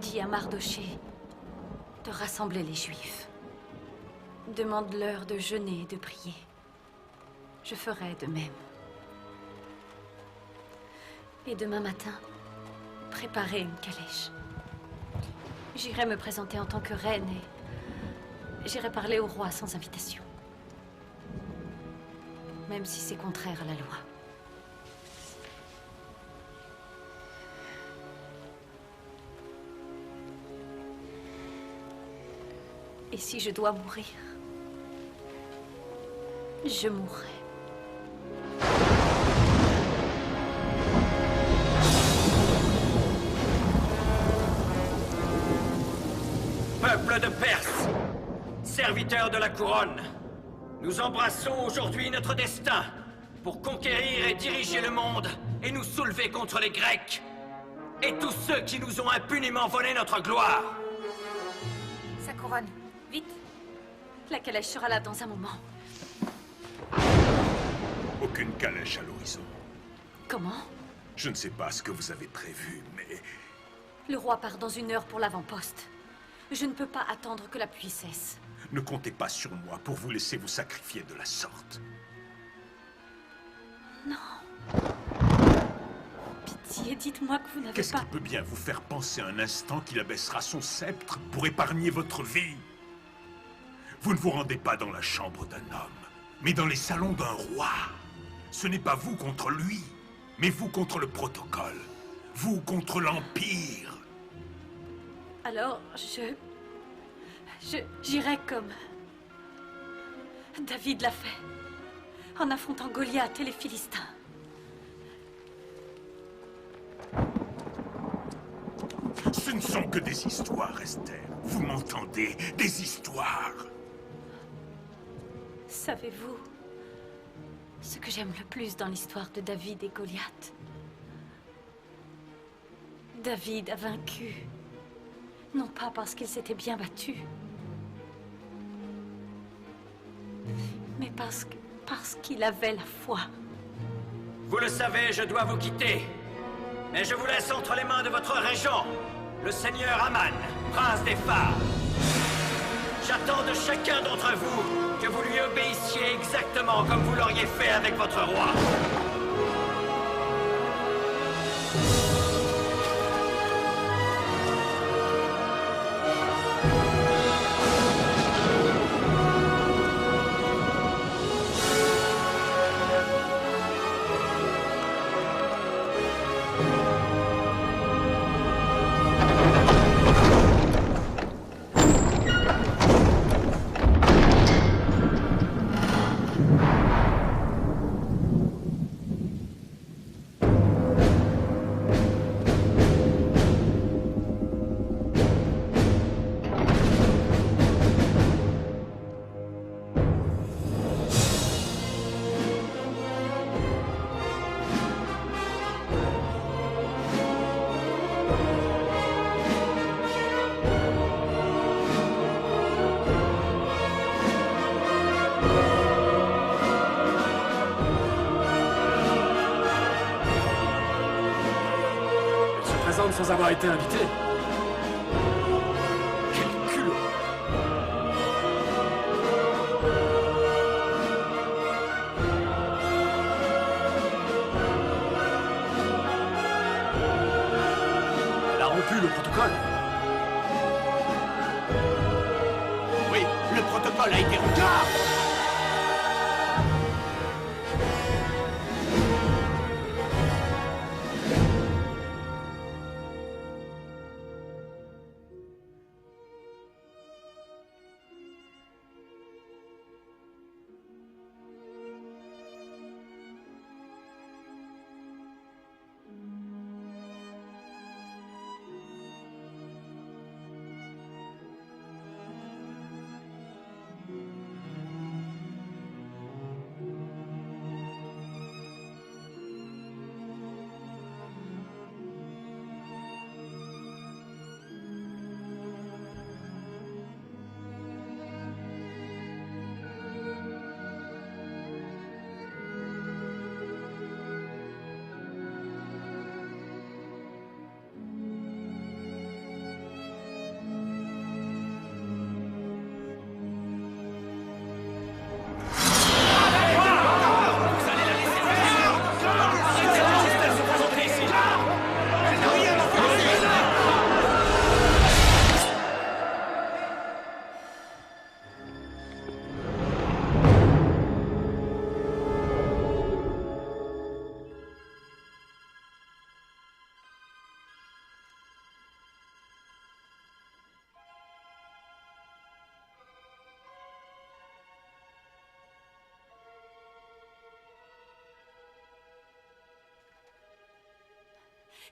Dis à Mardoché de rassembler les Juifs. Demande-leur de jeûner et de prier. Je ferai de même. Et demain matin, préparez une calèche. J'irai me présenter en tant que reine et j'irai parler au roi sans invitation. Même si c'est contraire à la loi. Et si je dois mourir, je mourrai.
Peuple de Perse, serviteurs de la couronne, nous embrassons aujourd'hui notre destin pour conquérir et diriger le monde et nous soulever contre les Grecs et tous ceux qui nous ont impunément volé notre gloire.
Sa couronne, vite. La calèche sera là dans un moment.
Aucune calèche à l'horizon.
Comment?
Je ne sais pas ce que vous avez prévu, mais...
Le roi part dans 1 heure pour l'avant-poste. Je ne peux pas attendre que la pluie cesse.
Ne comptez pas sur moi pour vous laisser vous sacrifier de la sorte.
Non. Pitié, dites-moi que vous n'avez pas...
Qu'est-ce qui peut bien vous faire penser un instant qu'il abaissera son sceptre pour épargner votre vie? Vous ne vous rendez pas dans la chambre d'un homme, mais dans les salons d'un roi. Ce n'est pas vous contre lui, mais vous contre le protocole. Vous contre l'Empire.
Alors, j'irai comme David l'a fait, en affrontant Goliath et les Philistins.
Ce ne sont que des histoires, Esther. Vous m'entendez? Des histoires.
Savez-vous ce que j'aime le plus dans l'histoire de David et Goliath? David a vaincu. Non pas parce qu'il s'était bien battu, mais parce qu'il avait la foi.
Vous le savez, je dois vous quitter. Mais je vous laisse entre les mains de votre régent, le seigneur Aman, prince des phares. J'attends de chacun d'entre vous que vous lui obéissiez exactement comme vous l'auriez fait avec votre roi.
descendre sans avoir été invité. Quel culot! Elle a rompu le protocole.
Oui, le protocole a été rompu.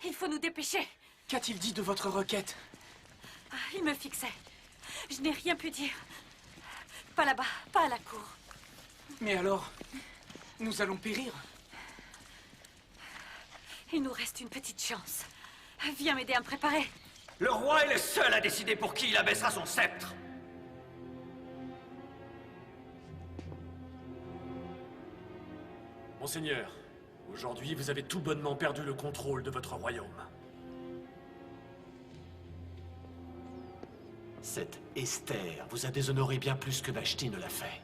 Il faut nous dépêcher.
Qu'a-t-il dit de votre requête?
Il me fixait. Je n'ai rien pu dire. Pas là-bas, pas à la cour.
Mais alors, nous allons périr.
Il nous reste une petite chance. Viens m'aider à me préparer.
Le roi est le seul à décider pour qui il abaissera son sceptre.
Monseigneur, aujourd'hui, vous avez tout bonnement perdu le contrôle de votre royaume. Cette Esther vous a déshonoré bien plus que Vashti ne l'a fait.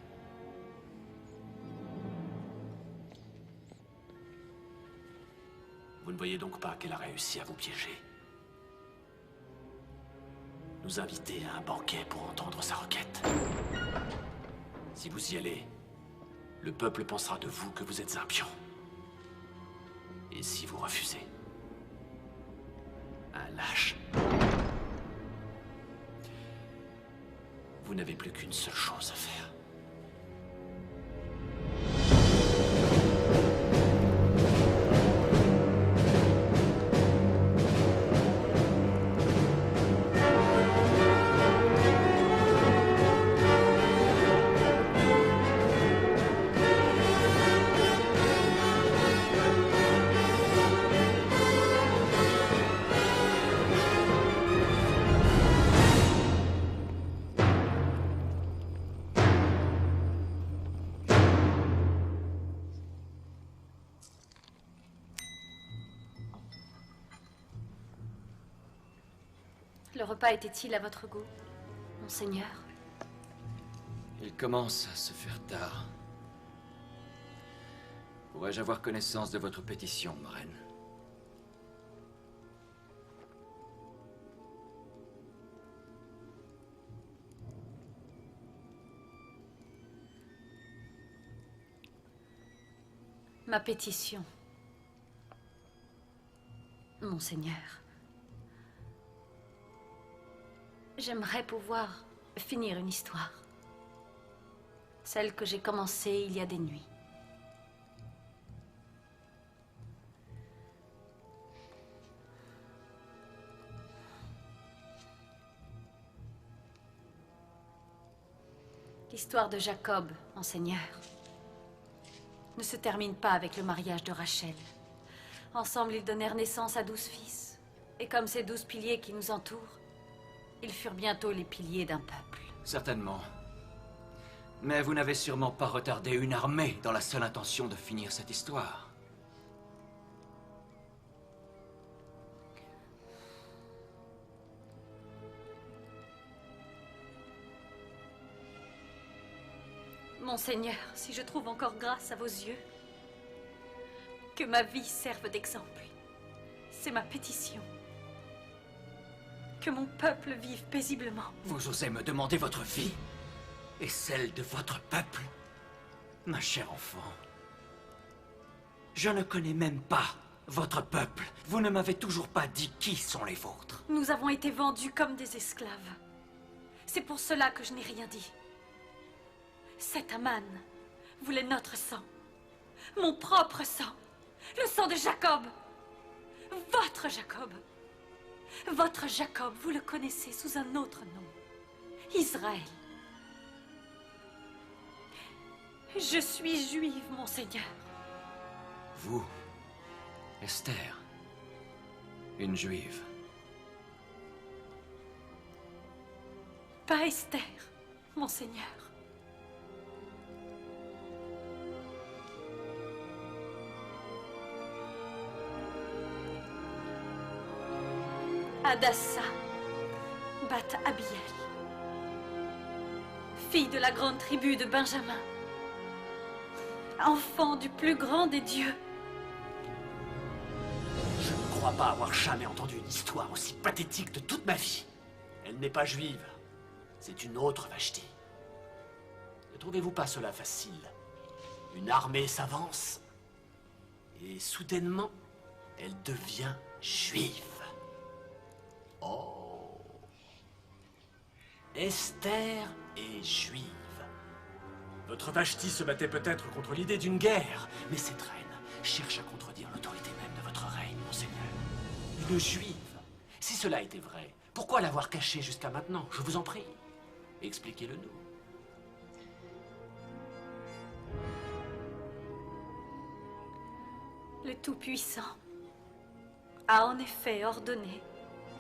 Vous ne voyez donc pas qu'elle a réussi à vous piéger? Nous inviter à un banquet pour entendre sa requête. Si vous y allez, le peuple pensera de vous que vous êtes un pion. Et si vous refusez, un lâche. Vous n'avez plus qu'une seule chose à faire.
Le repas était-il à votre goût, monseigneur?
Il commence à se faire tard. Pourrais-je avoir connaissance de votre pétition, reine?
Ma pétition, monseigneur. J'aimerais pouvoir finir une histoire. Celle que j'ai commencée il y a des nuits. L'histoire de Jacob, monseigneur, ne se termine pas avec le mariage de Rachel. Ensemble, ils donnèrent naissance à 12 fils. Et comme ces 12 piliers qui nous entourent, ils furent bientôt les piliers d'un peuple.
Certainement. Mais vous n'avez sûrement pas retardé une armée dans la seule intention de finir cette histoire.
Monseigneur, si je trouve encore grâce à vos yeux, que ma vie serve d'exemple. C'est ma pétition. Que mon peuple vive paisiblement.
Vous osez me demander votre vie? Et celle de votre peuple? Ma chère enfant, je ne connais même pas votre peuple. Vous ne m'avez toujours pas dit qui sont les vôtres.
Nous avons été vendus comme des esclaves. C'est pour cela que je n'ai rien dit. Cet Aman voulait notre sang. Mon propre sang. Le sang de Jacob. Votre Jacob. Votre Jacob, vous le connaissez sous un autre nom. Israël. Je suis juive, Monseigneur.
Vous, Esther, une juive.
Pas Esther, Monseigneur. Hadassa, Bat Abiel, fille de la grande tribu de Benjamin, enfant du plus grand des dieux.
Je ne crois pas avoir jamais entendu une histoire aussi pathétique de toute ma vie. Elle n'est pas juive, c'est une autre Vashti. Ne trouvez-vous pas cela facile? Une armée s'avance et soudainement, elle devient juive. Oh. Esther est juive. Votre Vashti se battait peut-être contre l'idée d'une guerre, mais cette reine cherche à contredire l'autorité même de votre règne, Monseigneur. Une juive. Si cela était vrai, pourquoi l'avoir cachée jusqu'à maintenant? Je vous en prie. Expliquez-le-nous.
Le Tout-Puissant a en effet ordonné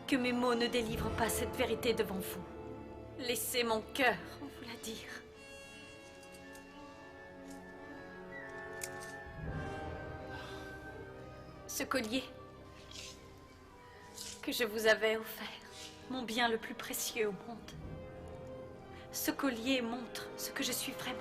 que mes mots ne délivrent pas cette vérité devant vous. Laissez mon cœur vous la dire. Ce collier que je vous avais offert, mon bien le plus précieux au monde. Ce collier montre ce que je suis vraiment.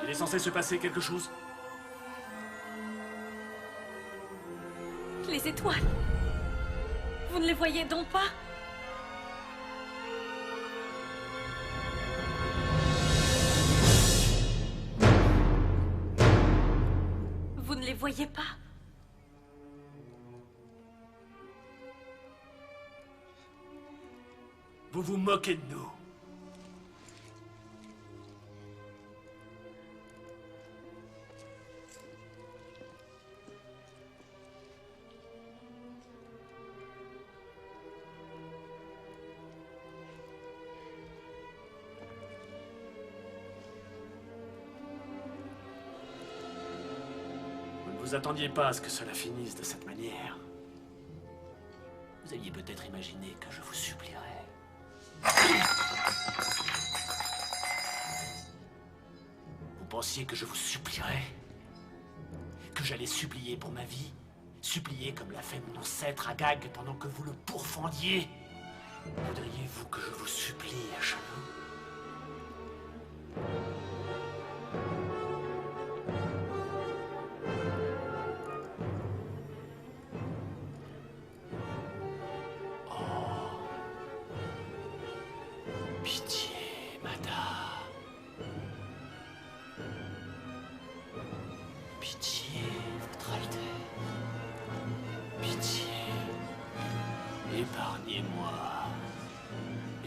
Il est censé se passer quelque chose?
Les étoiles. Vous ne les voyez donc pas? Vous ne les voyez pas?
Vous vous moquez de nous. Vous attendiez pas à ce que cela finisse de cette manière. Vous aviez peut-être imaginé que je vous supplierais. Vous pensiez que je vous supplierais? Que j'allais supplier pour ma vie? Supplier comme l'a fait mon ancêtre Agag pendant que vous le pourfendiez? Voudriez-vous que je vous supplie à genoux?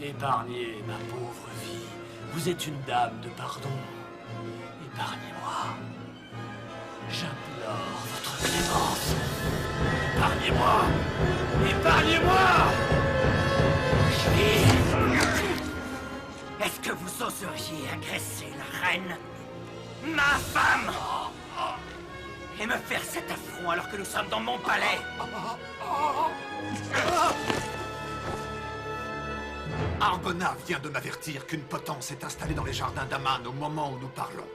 Épargnez ma pauvre vie. Vous êtes une dame de pardon. Épargnez-moi. J'implore votre clémence. Épargnez-moi. Épargnez-moi.
Est-ce que vous oseriez agresser la reine, ma femme, et me faire cet affront alors que nous sommes dans mon palais?
Argona vient de m'avertir qu'une potence est installée dans les jardins d'Aman au moment où nous parlons.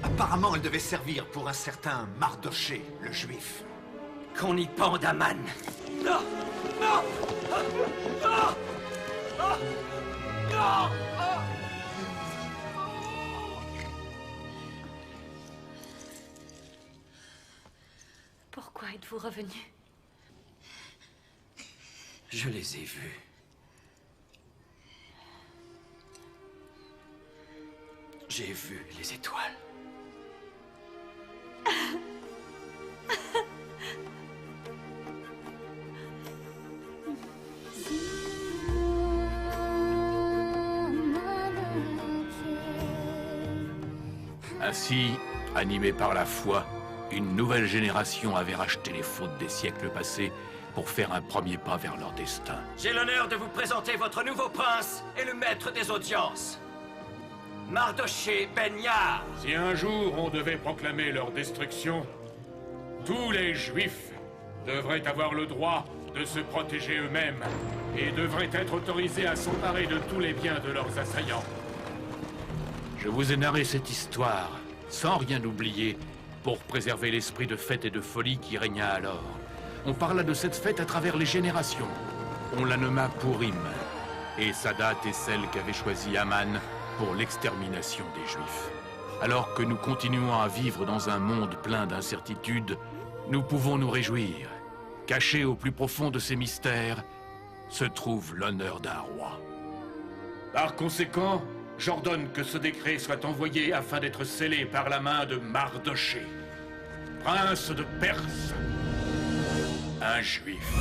Apparemment, elle devait servir pour un certain Mardoché, le juif.
Qu'on y pende Aman.
Non! Non! Non! Non!
Pourquoi êtes-vous revenu?
Je les ai vus. J'ai vu les étoiles.
Ainsi, animé par la foi, une nouvelle génération avait racheté les fautes des siècles passés pour faire un premier pas vers leur destin.
J'ai l'honneur de vous présenter votre nouveau prince et le maître des audiences, Mardoché Ben Yar.
Si un jour on devait proclamer leur destruction, tous les Juifs devraient avoir le droit de se protéger eux-mêmes et devraient être autorisés à s'emparer de tous les biens de leurs assaillants.
Je vous ai narré cette histoire, sans rien oublier, pour préserver l'esprit de fête et de folie qui régna alors. On parla de cette fête à travers les générations. On la nomma Purim, et sa date est celle qu'avait choisie Aman pour l'extermination des Juifs. Alors que nous continuons à vivre dans un monde plein d'incertitudes, nous pouvons nous réjouir. Caché au plus profond de ces mystères, se trouve l'honneur d'un roi.
Par conséquent, j'ordonne que ce décret soit envoyé afin d'être scellé par la main de Mardoché, prince de Perse, un juif.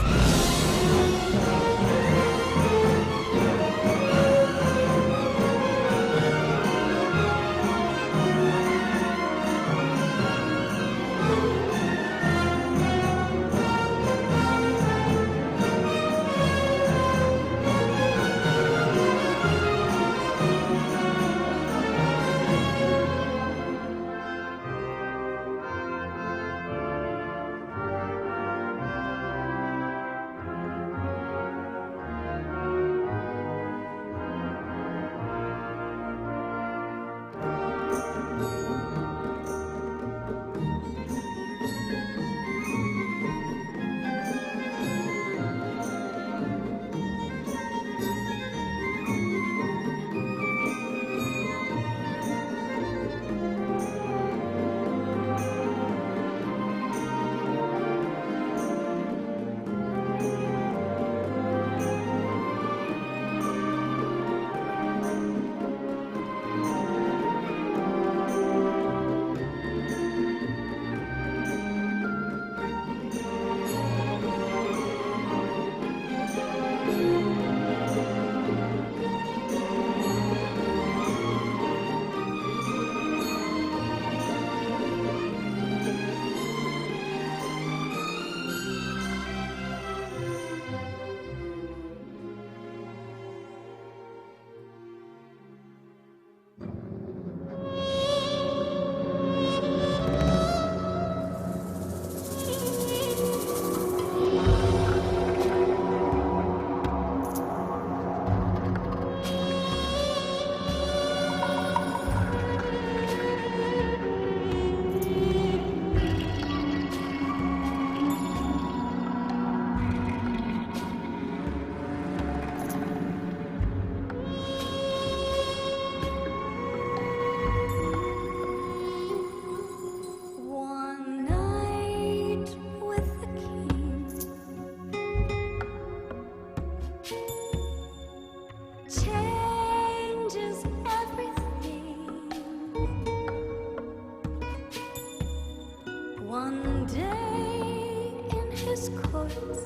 One day in his courts,